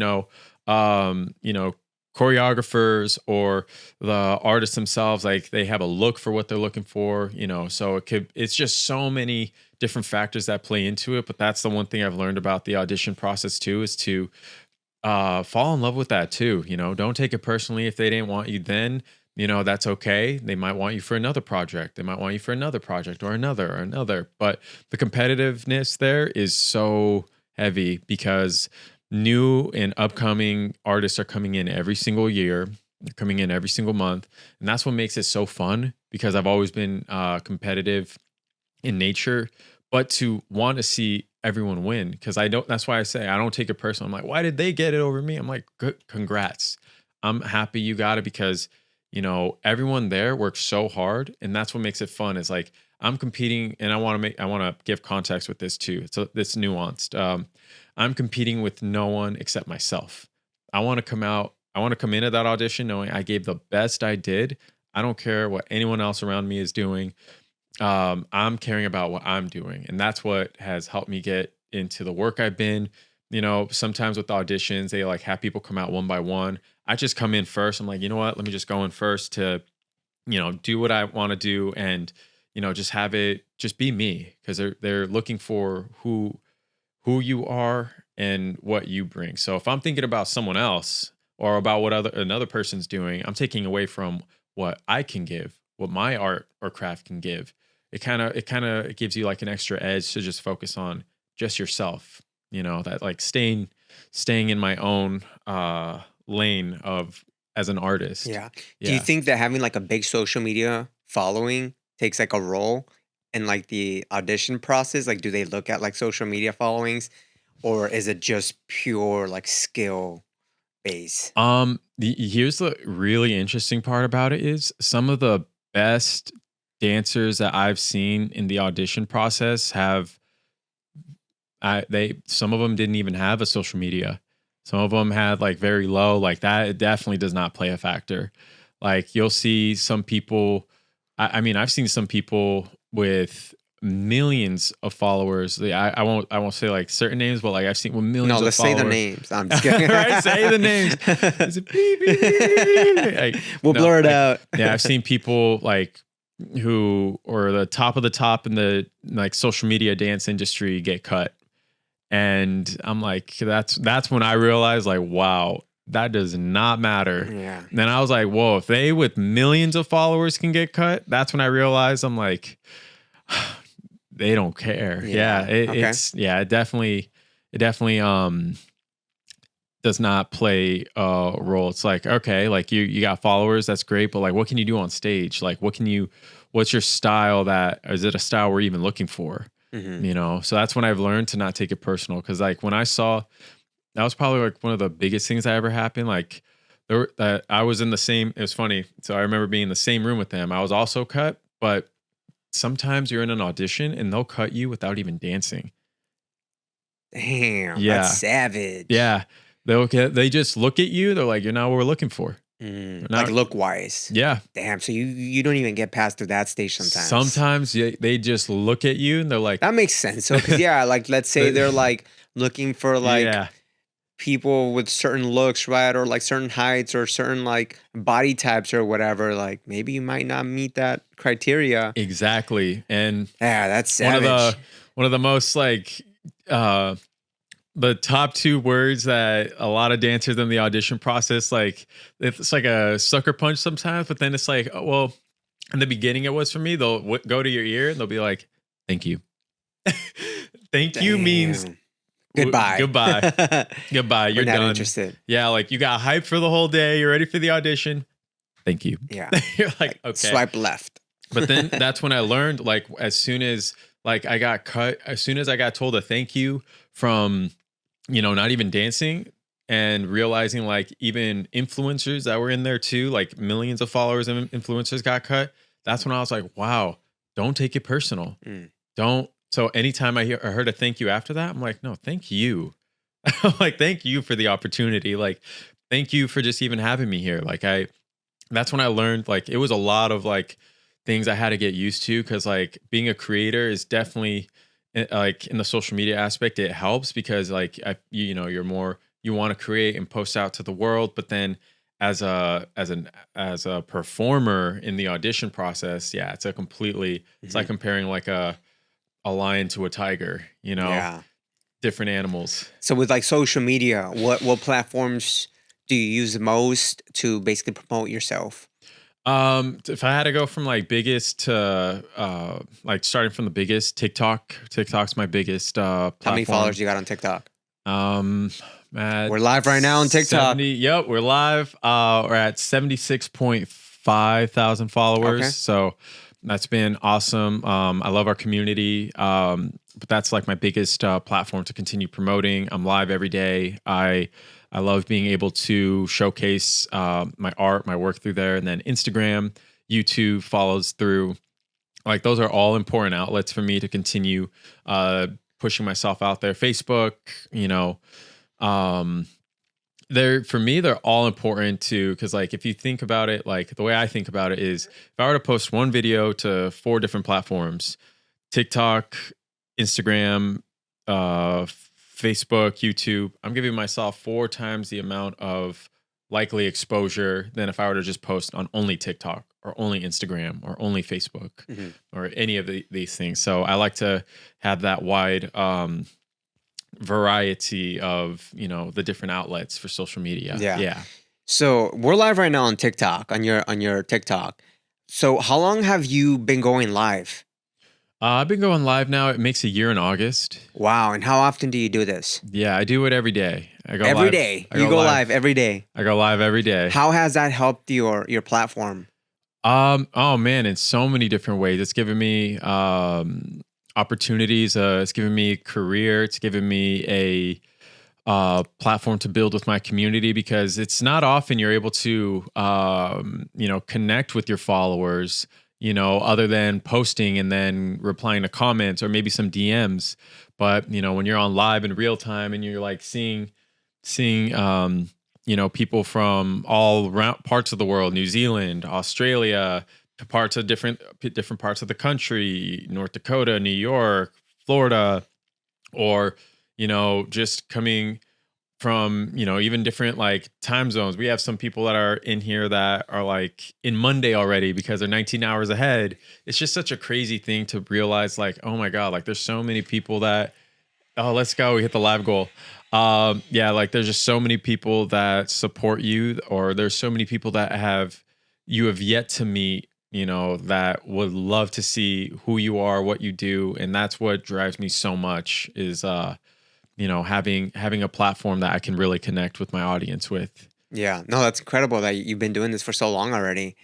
choreographers or the artists themselves, like they have a look for what they're looking for, so it's just so many different factors that play into it. But that's the one thing I've learned about the audition process too, is to fall in love with that too. Don't take it personally if they didn't want you then. That's okay. They might want you for another project. They might want you for another project or another. But the competitiveness there is so heavy because new and upcoming artists are coming in every single year. They're coming in every single month. And that's what makes it so fun, because I've always been competitive in nature, but to want to see everyone win, because that's why I say I don't take it personal. I'm like, why did they get it over me? I'm like, good, congrats. I'm happy you got it, because everyone there works so hard, and that's what makes it fun. Is like I'm competing, and I want to give context with this too. So it's nuanced. I'm competing with no one except myself. I want to come into that audition knowing I gave the best I did. I don't care what anyone else around me is doing. I'm caring about what I'm doing, and that's what has helped me get into the work I've been. Sometimes with auditions, they like have people come out one by one. I just come in first. I'm like, you know what? Let me just go in first to, do what I want to do, and just have it just be me, because they're looking for who you are and what you bring. So if I'm thinking about someone else or about what another person's doing, I'm taking away from what I can give, what my art or craft can give. It kind of gives you like an extra edge to just focus on just yourself. That like staying in my own lane as an artist. Yeah. Do you think that having like a big social media following takes like a role in like the audition process? Like, do they look at like social media followings, or is it just pure like skill base? Here's the really interesting part about it is some of the best dancers that I've seen in the audition process some of them didn't even have a social media. Some of them had like very low, like that. It definitely does not play a factor. Like you'll see some people, I mean, I've seen some people with millions of followers. I won't say like certain names, but like I've seen with millions of followers. No, let's say the names. I'm just kidding. Right? Say the names. It's a beep, beep, beep. Like, we'll blur it out. Yeah, I've seen people like who are the top of the top in the like social media dance industry get cut. And I'm like, that's when I realized like, wow, that does not matter. Yeah. And then I was like, whoa, if they with millions of followers can get cut, that's when I realized I'm like, they don't care. Yeah. It definitely does not play a role. It's like, okay, like you got followers, that's great, but like what can you do on stage? Like what's your style? Is it a style we're even looking for? Mm-hmm. So that's when I've learned to not take it personal. Cause like when I saw, that was probably like one of the biggest things that ever happened. Like I was in the same, it was funny. So I remember being in the same room with them. I was also cut, but sometimes you're in an audition and they'll cut you without even dancing. Damn, yeah. That's savage. Yeah. They just look at you. They're like, you're not what we're looking for. Like look wise. Yeah. Damn. So you don't even get past to that stage sometimes. Sometimes they just look at you and they're like, that makes sense. So, cause like let's say they're like looking for like people with certain looks, right? Or like certain heights or certain like body types or whatever. Like maybe you might not meet that criteria. Exactly. And that's savage. One of the most like, the top two words that a lot of dancers in the audition process, like it's like a sucker punch sometimes, but then it's like, oh, well, in the beginning it was for me, they'll go to your ear and they'll be like, thank you. Thank you means goodbye. Goodbye. You're not done. Interested. Yeah. Like you got hyped for the whole day. You're ready for the audition. Thank you. Yeah. You're like, okay. Swipe left. But then that's when I learned, like, as soon as I got told a thank you from, not even dancing, and realizing like even influencers that were in there too, like millions of followers and influencers got cut. That's when I was like, wow, don't take it personal. Don't. So anytime I heard a thank you after that, I'm like, no, thank you. Like, thank you for the opportunity. Like, thank you for just even having me here. Like that's when I learned, like, it was a lot of like things I had to get used to. Cause like being a creator is definitely like in the social media aspect, it helps because like, you're more, you want to create and post out to the world. But then as a performer in the audition process, yeah, it's it's like comparing like a lion to a tiger, different animals. So with like social media, what platforms do you use the most to basically promote yourself? If I had to go from like biggest to like starting from the biggest, TikTok's my biggest platform. How many followers you got on TikTok? We're live right now on TikTok. Yep, we're live. We're at 76.5 thousand followers. Okay. So that's been awesome. I love our community. But that's like my biggest platform to continue promoting. I'm live every day. I love being able to showcase my art, my work through there. And then Instagram, YouTube follows through. Like those are all important outlets for me to continue pushing myself out there. Facebook, they're all important too. Cause like, if you think about it, like the way I think about it is if I were to post one video to 4 different platforms, TikTok, Instagram, Facebook, YouTube, I'm giving myself 4 times the amount of likely exposure than if I were to just post on only TikTok or only Instagram or only Facebook or any of these things. So I like to have that wide variety of, the different outlets for social media. Yeah. So we're live right now on TikTok, on your TikTok. So how long have you been going live? I've been going live now. It makes a year in August. Wow. And how often do you do this? Yeah, I do it every day. I go every live. day. You go live every day. I go live every day. How has that helped your platform? Oh man, in so many different ways. It's given me opportunities. It's given me a career. It's given me a platform to build with my community, because it's not often you're able to connect with your followers, other than posting and then replying to comments or maybe some DMs. But, when you're on live in real time and you're like seeing people from all around parts of the world, New Zealand, Australia, to parts of different parts of the country, North Dakota, New York, Florida, or, just coming from, even different like time zones. We have some people that are in here that are like in Monday already because they're 19 hours ahead. It's just such a crazy thing to realize, like, oh my God, like there's so many people that, oh, let's go. We hit the live goal. Like there's just so many people that support you, or there's so many people that you have yet to meet, that would love to see who you are, what you do. And that's what drives me so much is, having a platform that I can really connect with my audience with. Yeah, no, that's incredible that you've been doing this for so long already.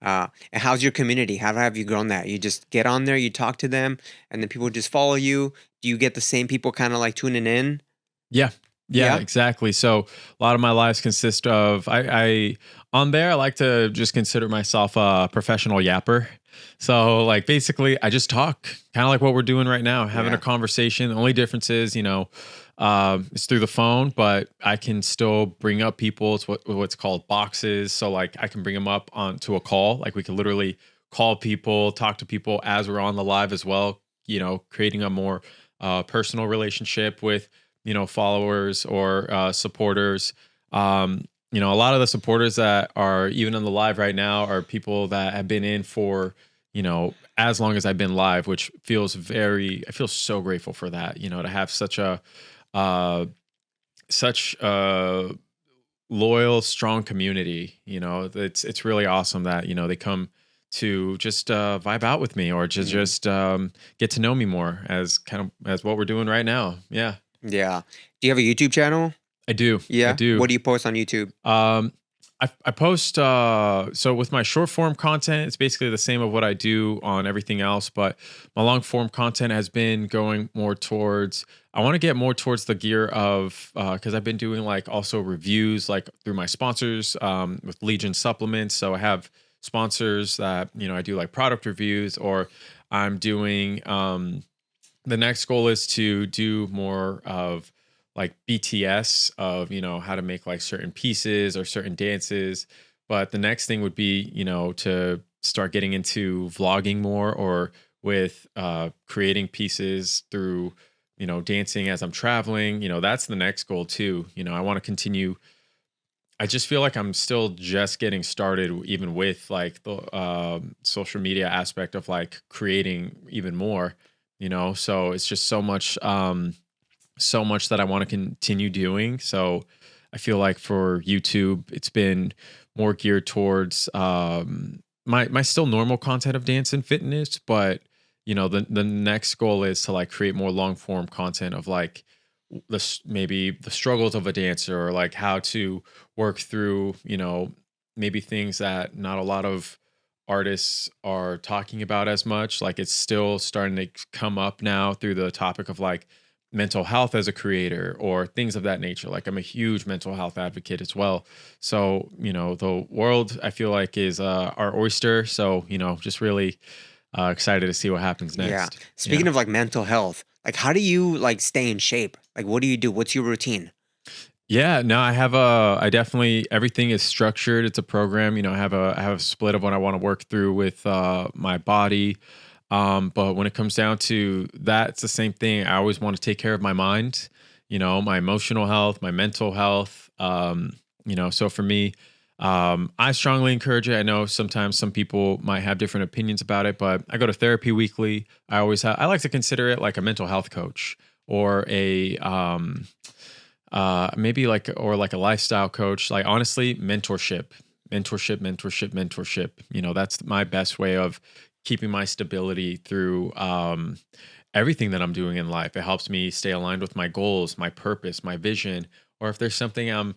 And how's your community? How have you grown that? You just get on there, you talk to them, and then people just follow you. Do you get the same people kind of like tuning in? Yeah, exactly. So a lot of my lives consist of, I on there, I like to just consider myself a professional yapper. So like basically I just talk kind of like what we're doing right now, having a conversation. The only difference is, It's through the phone, but I can still bring up people. It's what's called boxes. So like I can bring them up onto a call. Like we can literally call people, talk to people as we're on the live as well. Creating a more personal relationship with followers or supporters. A lot of the supporters that are even on the live right now are people that have been in for as long as I've been live, which I feel so grateful for that, to have such a loyal, strong community. It's really awesome that, they come to just vibe out with me or just get to know me more as what we're doing right now. Yeah. Yeah. Do you have a YouTube channel? I do. Yeah. I do. What do you post on YouTube? I post so with my short form content, it's basically the same of what I do on everything else, but my long form content has been going more towards, I want to get more towards the gear of because I've been doing like also reviews like through my sponsors with Legion supplements. So I have sponsors that I do like product reviews, or I'm doing the next goal is to do more of like BTS of, how to make like certain pieces or certain dances. But the next thing would be, to start getting into vlogging more or with creating pieces through, dancing as I'm traveling. That's the next goal too. I want to continue. I just feel like I'm still just getting started, even with like the social media aspect of like creating even more, so it's just so much that I want to continue doing. So I feel like for YouTube, it's been more geared towards my still normal content of dance and fitness, but the next goal is to like create more long form content of like maybe the struggles of a dancer or like how to work through maybe things that not a lot of artists are talking about as much. Like it's still starting to come up now through the topic of like mental health as a creator or things of that nature. Like I'm a huge mental health advocate as well. So, the world I feel like is our oyster. So, just really excited to see what happens next. Yeah. Speaking of like mental health, like how do you like stay in shape? Like what do you do? What's your routine? Yeah, no, I definitely, everything is structured. It's a program, I have a split of what I want to work through with my body. But when it comes down to that, it's the same thing. I always want to take care of my mind, my emotional health, my mental health. So for me, I strongly encourage it. I know sometimes some people might have different opinions about it, but I go to therapy weekly. I like to consider it like a mental health coach or a maybe like a lifestyle coach. Like honestly, mentorship. That's my best way of keeping my stability through everything that I'm doing in life. It helps me stay aligned with my goals, my purpose, my vision, or if there's something I'm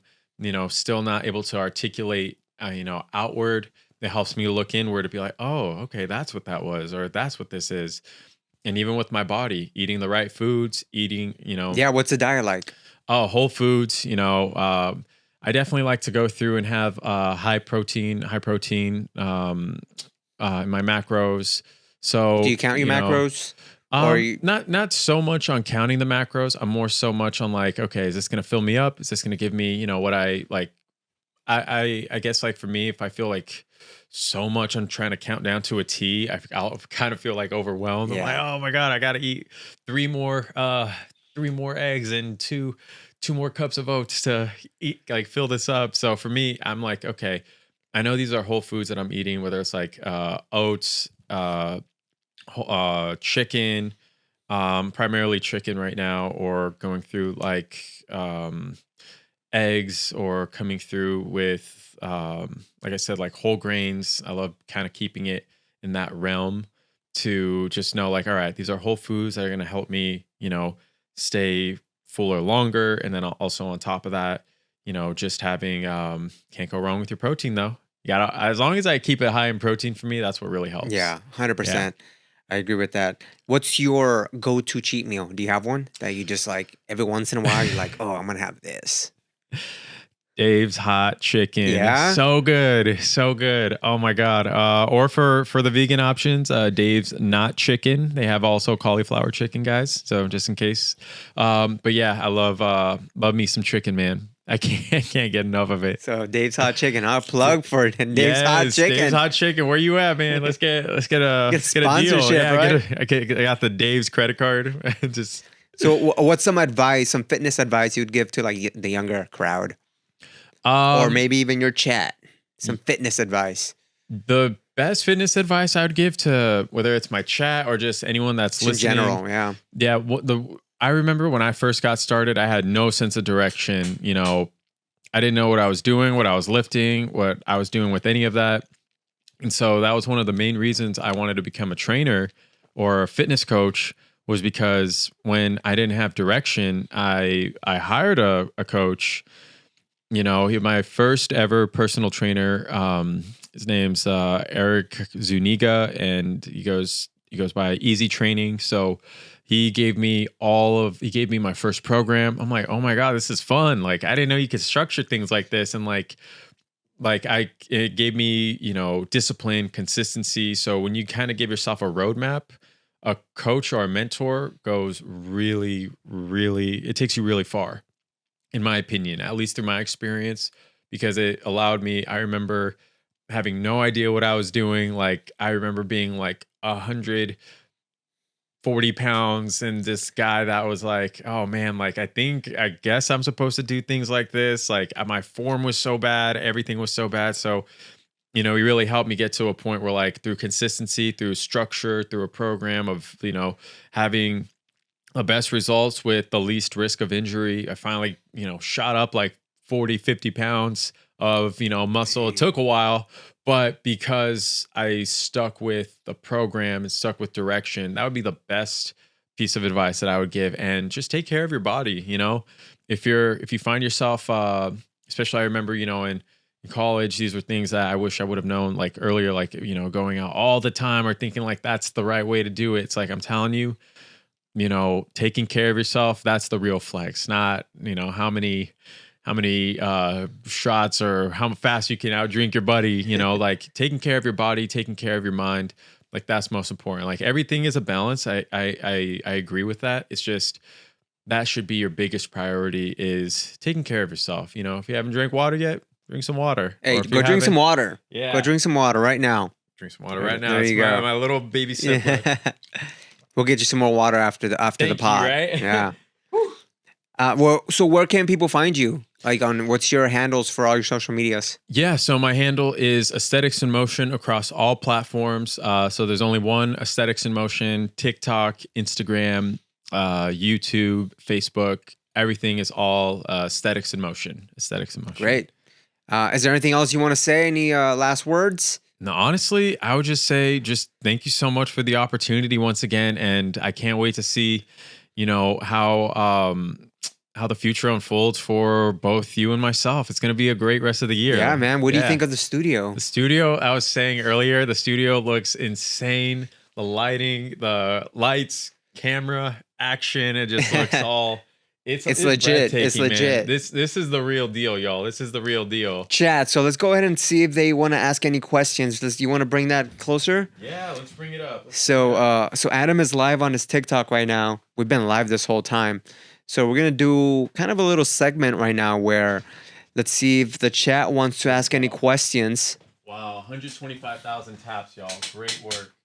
still not able to articulate outward, it helps me look inward to be like, oh, okay, that's what that was, or that's what this is. And even with my body, eating the right foods, eating Yeah, what's the diet like? Oh, whole foods, I definitely like to go through and have high protein in my macros. So Do you count your macros? Or you, not so much on counting the macros. I'm more so much on like, okay, is this going to fill me up? Is this going to give me, what I like? I guess like for me, if I feel like so much I'm trying to count down to a T, I'll kind of feel like overwhelmed. I'm like, oh my God, I got to eat three more eggs and two more cups of oats to eat, like fill this up. So for me, I'm like, okay, I know these are whole foods that I'm eating, whether it's like oats, chicken, primarily chicken right now, or going through like eggs, or coming through with like I said, like whole grains. I love kind of keeping it in that realm to just know like, all right, these are whole foods that are going to help me, stay fuller longer. And then also on top of that, just having can't go wrong with your protein though. Yeah, as long as I keep it high in protein, for me, that's what really helps. Yeah, 100%. I agree with that. What's your go-to cheat meal? Do you have one that you just like every once in a while you're like, oh, I'm gonna have this? Dave's Hot Chicken. Yeah. So good. So good. Oh my God. Or for the vegan options, Dave's Not Chicken. They have also cauliflower chicken, guys. So just in case. But yeah, I love me some chicken, man. I can't get enough of it. So Dave's Hot Chicken. I'll plug for it. Dave's Hot Chicken. Dave's Hot Chicken. Where you at, man? Let's get a sponsorship, deal. Yeah, right? I got the Dave's credit card. Just So what's some fitness advice you'd give to like the younger crowd? Or maybe even your chat, some fitness advice. The best fitness advice I would give to whether it's my chat or just anyone that's listening. In general, yeah. Yeah. I remember when I first got started, I had no sense of direction. You know, I didn't know what I was doing, what I was lifting, what I was doing with any of that. And so that was one of the main reasons I wanted to become a trainer or a fitness coach, was because when I didn't have direction, I hired a coach. You know, my first ever personal trainer, his name's Eric Zuniga, and he goes by Easy Training. So he gave me my first program. I'm like, oh my God, this is fun. Like, I didn't know you could structure things like this. And it gave me, you know, discipline, consistency. So when you kind of give yourself a roadmap, a coach or a mentor goes really, really, it takes you really far. In my opinion, at least through my experience, because it allowed me, I remember having no idea what I was doing. Like, I remember being like 140 pounds and this guy that was like, oh man, like, I guess I'm supposed to do things like this. Like, my form was so bad. Everything was so bad. So, you know, he really helped me get to a point where, like, through consistency, through structure, through a program of, you know, having the best results with the least risk of injury, I finally, you know, shot up like 40, 50 pounds of, you know, muscle. It took a while, but because I stuck with the program and stuck with direction, that would be the best piece of advice that I would give. And just take care of your body. You know, if you find yourself, especially I remember, you know, in college, these were things that I wish I would have known like earlier, like, you know, going out all the time or thinking like that's the right way to do it. It's like, I'm telling you, you know, taking care of yourself, that's the real flex, not, you know, how many shots or how fast you can outdrink your buddy, you know, like taking care of your body, taking care of your mind, like that's most important. Like everything is a balance. I agree with that. It's just, that should be your biggest priority, is taking care of yourself. You know, if you haven't drank water yet, drink some water. Hey, go drink some water. Yeah. Go drink some water right now. Drink some water right now. There you go. My little baby sip. We'll get you some more water after the pod. You, right? Yeah. Well, so where can people find you? Like, what's your handles for all your social medias? Yeah, so my handle is Aesthetics in Motion across all platforms. So there's only one, Aesthetics in Motion: TikTok, Instagram, YouTube, Facebook. Everything is all Aesthetics in Motion. Aesthetics in Motion. Great. Is there anything else you want to say? Any last words? No, honestly, I would just say, just thank you so much for the opportunity once again, and I can't wait to see, you know, how the future unfolds for both you and myself. It's going to be a great rest of the year. Yeah, man. What do you think of the studio? The studio, I was saying earlier, the studio looks insane. The lighting, the lights, camera, action, it just looks all. It's legit. It's legit. Man. This is the real deal, y'all. This is the real deal. Chat. So let's go ahead and see if they want to ask any questions. Do you want to bring that closer? Yeah, let's bring it up. So Adam is live on his TikTok right now. We've been live this whole time. So we're gonna do kind of a little segment right now where, let's see if the chat wants to ask any questions. Wow, 125,000 taps, y'all. Great work.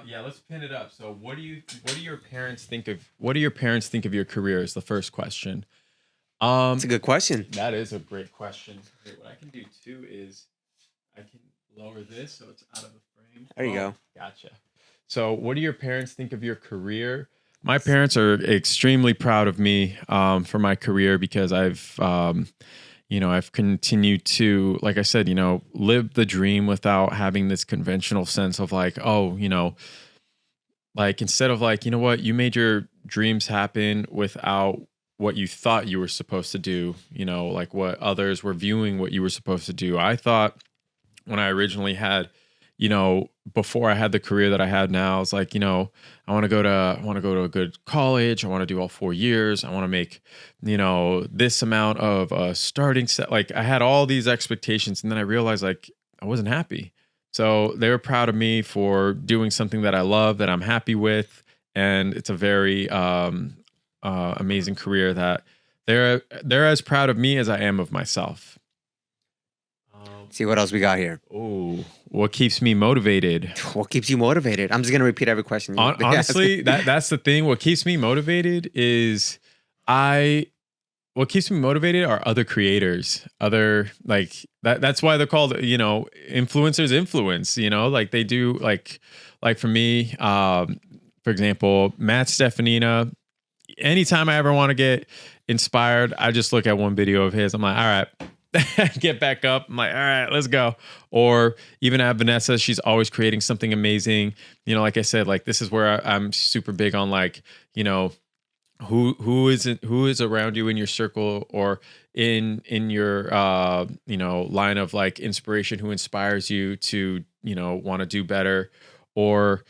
Yeah, let's pin it up. So what do your parents think of your career is the first question. It's a good question. That is a great question. Okay, what I can do too is I can lower this so it's out of the frame. There you go. Gotcha. So what do your parents think of your career? My parents are extremely proud of me for my career, because I've continued to, like I said, you know, live the dream without having this conventional sense of like, oh, you know, like instead of like, you know what, you made your dreams happen without what you thought you were supposed to do, you know, like what others were viewing what you were supposed to do. I thought when I originally had, before I had the career that I had now, I was like, I want to go to a good college. I want to do all 4 years. I want to make, this amount of starting set. Like I had all these expectations, and then I realized like I wasn't happy. So they were proud of me for doing something that I love, that I'm happy with, and it's a very amazing career that they're as proud of me as I am of myself. See what else we got here. Oh, what keeps me motivated? What keeps you motivated? I'm just gonna repeat every question. Honestly, that's the thing. What keeps me motivated is what keeps me motivated are other creators, other like that's why they're called, influencers influence, like they do like for me, for example, Matt Stefanina, anytime I ever want to get inspired, I just look at one video of his. I'm like, all right, get back up. I'm like, all right, let's go. Or even at Vanessa, she's always creating something amazing. Like I said, like this is where I'm super big on like, who is around you in your circle or in your line of like inspiration, who inspires you to want to do better, or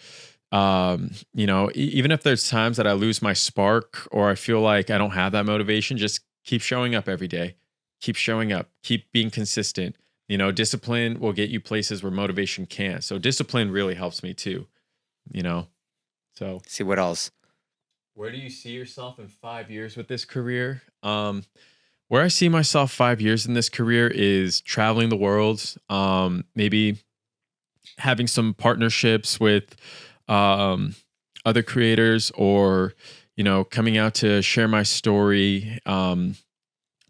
even if there's times that I lose my spark or I feel like I don't have that motivation, just keep showing up every day. Keep showing up, keep being consistent. Discipline will get you places where motivation can't. So discipline really helps me too, so see what else. Where do you see yourself in 5 years with this career? Where I see myself 5 years in this career is traveling the world, maybe having some partnerships with other creators, or, coming out to share my story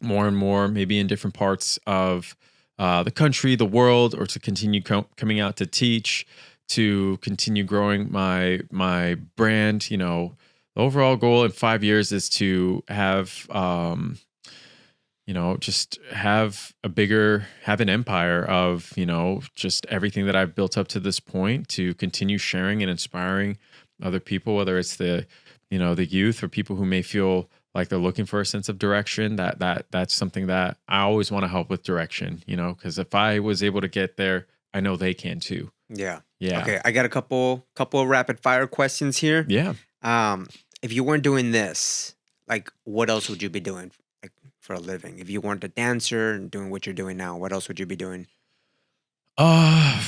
more and more, maybe in different parts of the country, the world, or to continue coming out to teach, to continue growing my brand. The overall goal in 5 years is to have, just have an empire of, just everything that I've built up to this point, to continue sharing and inspiring other people, whether it's the youth or people who may feel like they're looking for a sense of direction. That's something that I always want to help with direction, because if I was able to get there, I know they can too. Yeah. Okay. I got a couple of rapid fire questions here. Yeah. If you weren't doing this, like what else would you be doing like for a living? If you weren't a dancer and doing what you're doing now, what else would you be doing? I'd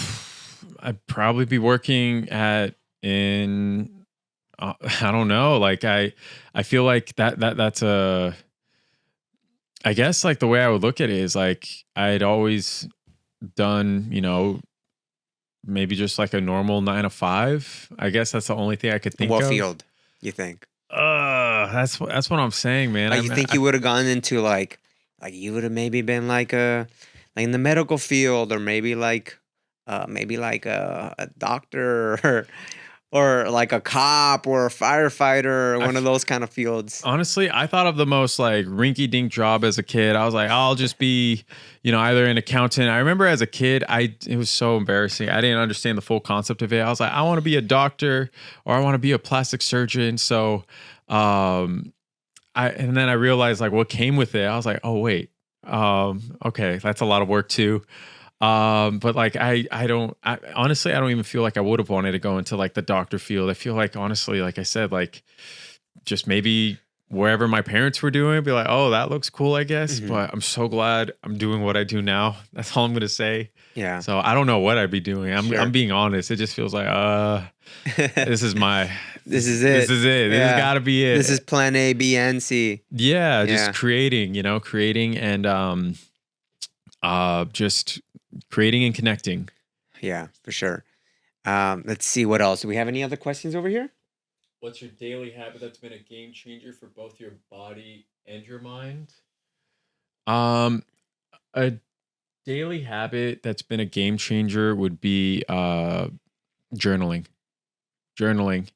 probably be working I don't know. Like I feel like that's I guess like the way I would look at it is like I'd always done, maybe just like a normal 9 to 5. I guess that's the only thing I could think of. What field you think? That's what I'm saying, man. Like, you think you would have gone into like you would have maybe been like like in the medical field, or maybe like a doctor, or like a cop or a firefighter, or one of those kind of fields. Honestly, I thought of the most like rinky-dink job as a kid. I was like, I'll just be, either an accountant. I remember as a kid, it was so embarrassing. I didn't understand the full concept of it. I was like, I want to be a doctor, or I want to be a plastic surgeon. So, and then I realized like what came with it. I was like, oh wait, okay, that's a lot of work too. But like, honestly, I don't even feel like I would have wanted to go into like the doctor field. I feel like, honestly, like I said, like just maybe wherever my parents were doing, I'd be like, oh, that looks cool, I guess. Mm-hmm. But I'm so glad I'm doing what I do now. That's all I'm going to say. Yeah. So I don't know what I'd be doing. I'm being honest. It just feels like, this is it. This is it. Yeah. This has got to be it. This is plan A, B, and C. Yeah. Just creating and, just creating and connecting. Yeah, for sure. Let's see what else. Do we have any other questions over here? What's your daily habit that's been a game changer for both your body and your mind? A daily habit that's been a game changer would be journaling. Journaling,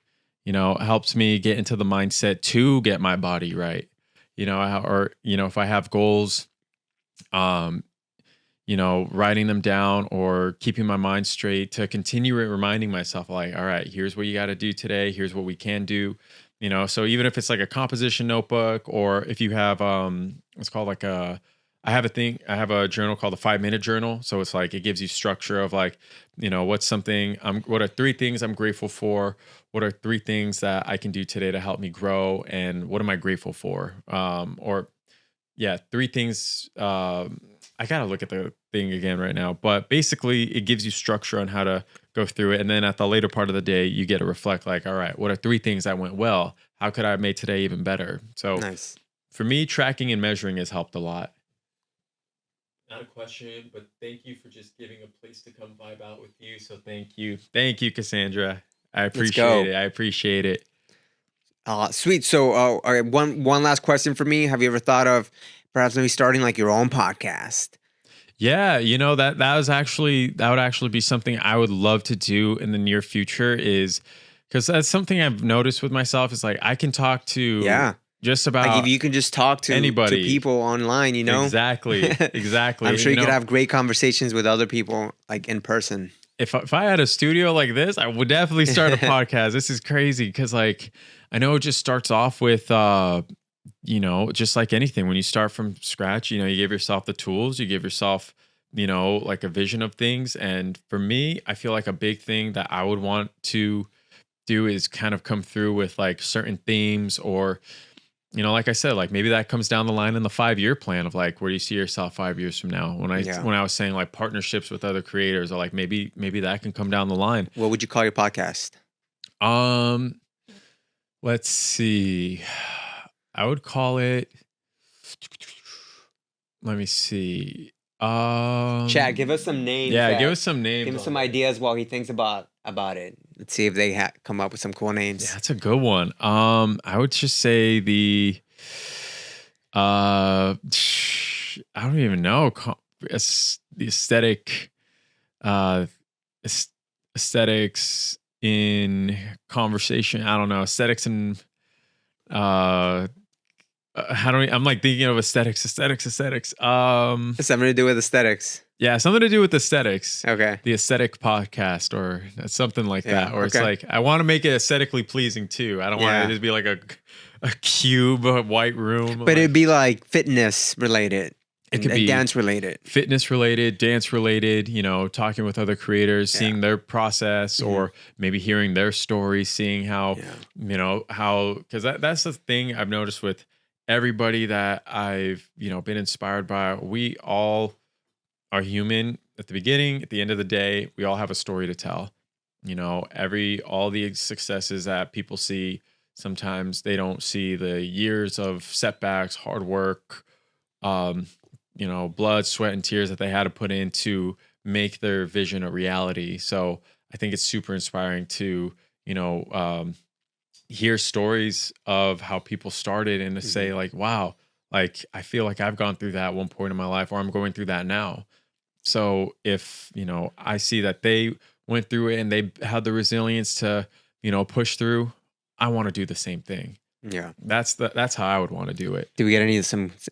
helps me get into the mindset to get my body right. If I have goals, writing them down or keeping my mind straight, to continue reminding myself like, all right, here's what you got to do today. Here's what we can do. So even if it's like a composition notebook, or if you have, it's called like a I have a journal called the 5-minute journal. So it's like, it gives you structure of like, what are 3 things I'm grateful for? What are 3 things that I can do today to help me grow? And what am I grateful for? 3 things. I got to look at the thing again right now, but basically it gives you structure on how to go through it. And then at the later part of the day, you get to reflect like, all right, what are 3 things that went well? How could I have made today even better? So nice. For me, tracking and measuring has helped a lot. Not a question, but thank you for just giving a place to come vibe out with you. So thank you. Thank you, Cassandra. I appreciate it. Sweet. So all right, one last question for me. Have you ever thought of perhaps maybe starting like your own podcast? Yeah, that would actually be something I would love to do in the near future, is because that's something I've noticed with myself is like I can talk to just about like if you can just talk to anybody, to people online, Exactly. I'm sure you could have great conversations with other people like in person. If I had a studio like this, I would definitely start a podcast. This is crazy because like I know it just starts off with just like anything, when you start from scratch, you give yourself the tools, you give yourself, like a vision of things. And for me, I feel like a big thing that I would want to do is kind of come through with like certain themes, or, like I said, like maybe that comes down the line in the 5-year plan of like, where do you see yourself 5 years from now? When I was saying like partnerships with other creators, or like maybe that can come down the line. What would you call your podcast? Let's see. I would call it, let me see. Chad, give us some names. Yeah, give us some names. Give him some ideas while he thinks about it. Let's see if they come up with some cool names. Yeah, that's a good one. I would just say the I don't even know. The aesthetics in conversation. I don't know. Aesthetics in I'm like thinking of aesthetics. Something to do with aesthetics. Yeah, something to do with aesthetics. Okay. The aesthetic podcast, or something like that. Or it's like, I want to make it aesthetically pleasing too. I don't want it to just be like a cube, a white room. But it'd be like fitness related. It could be dance related. Fitness related, dance related, talking with other creators, seeing their process, or maybe hearing their stories, seeing how, because that's the thing I've noticed with everybody that I've, been inspired by. We all are human at the beginning, at the end of the day. We all have a story to tell. All the successes that people see, sometimes they don't see the years of setbacks, hard work, blood, sweat, and tears that they had to put in to make their vision a reality. So I think it's super inspiring to, hear stories of how people started, and to say like, wow, like I feel like I've gone through that at one point in my life, or I'm going through that now. So if, I see that they went through it and they had the resilience to, push through, I want to do the same thing. Yeah. That's how I would want to do it. Do we get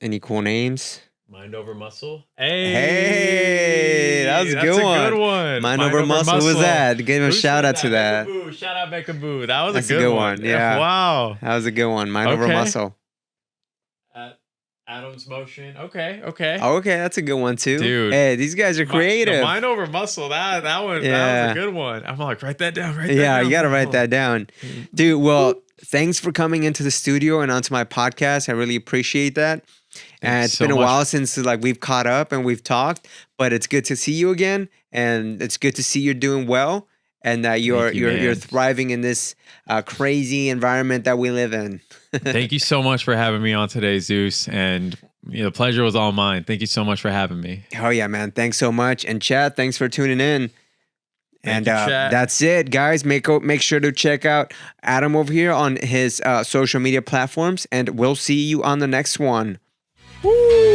any cool names? Mind over muscle. Hey, that was a good one. Mind over muscle. Who was that? Give him a shout out to that. Shout out Bekaboo. That was a good one. Yeah. Wow. That was a good one. Mind over muscle. Adam's motion. Okay. Okay, that's a good one too. Dude. Hey, these guys are creative. Mind over muscle. That one. That was a good one. I'm like, write that down. Yeah, you got to write that down. Dude, well, thanks for coming into the studio and onto my podcast. I really appreciate that. And it's been a while since like we've caught up and we've talked, but it's good to see you again, and it's good to see you're doing well, and that you're thriving in this crazy environment that we live in. Thank you so much for having me on today, Zeus, and the pleasure was all mine. Thank you so much for having me. Oh yeah, man! Thanks so much, and Chad, thanks for tuning in. And that's it, guys. Make sure to check out Adam over here on his social media platforms, and we'll see you on the next one. Woo!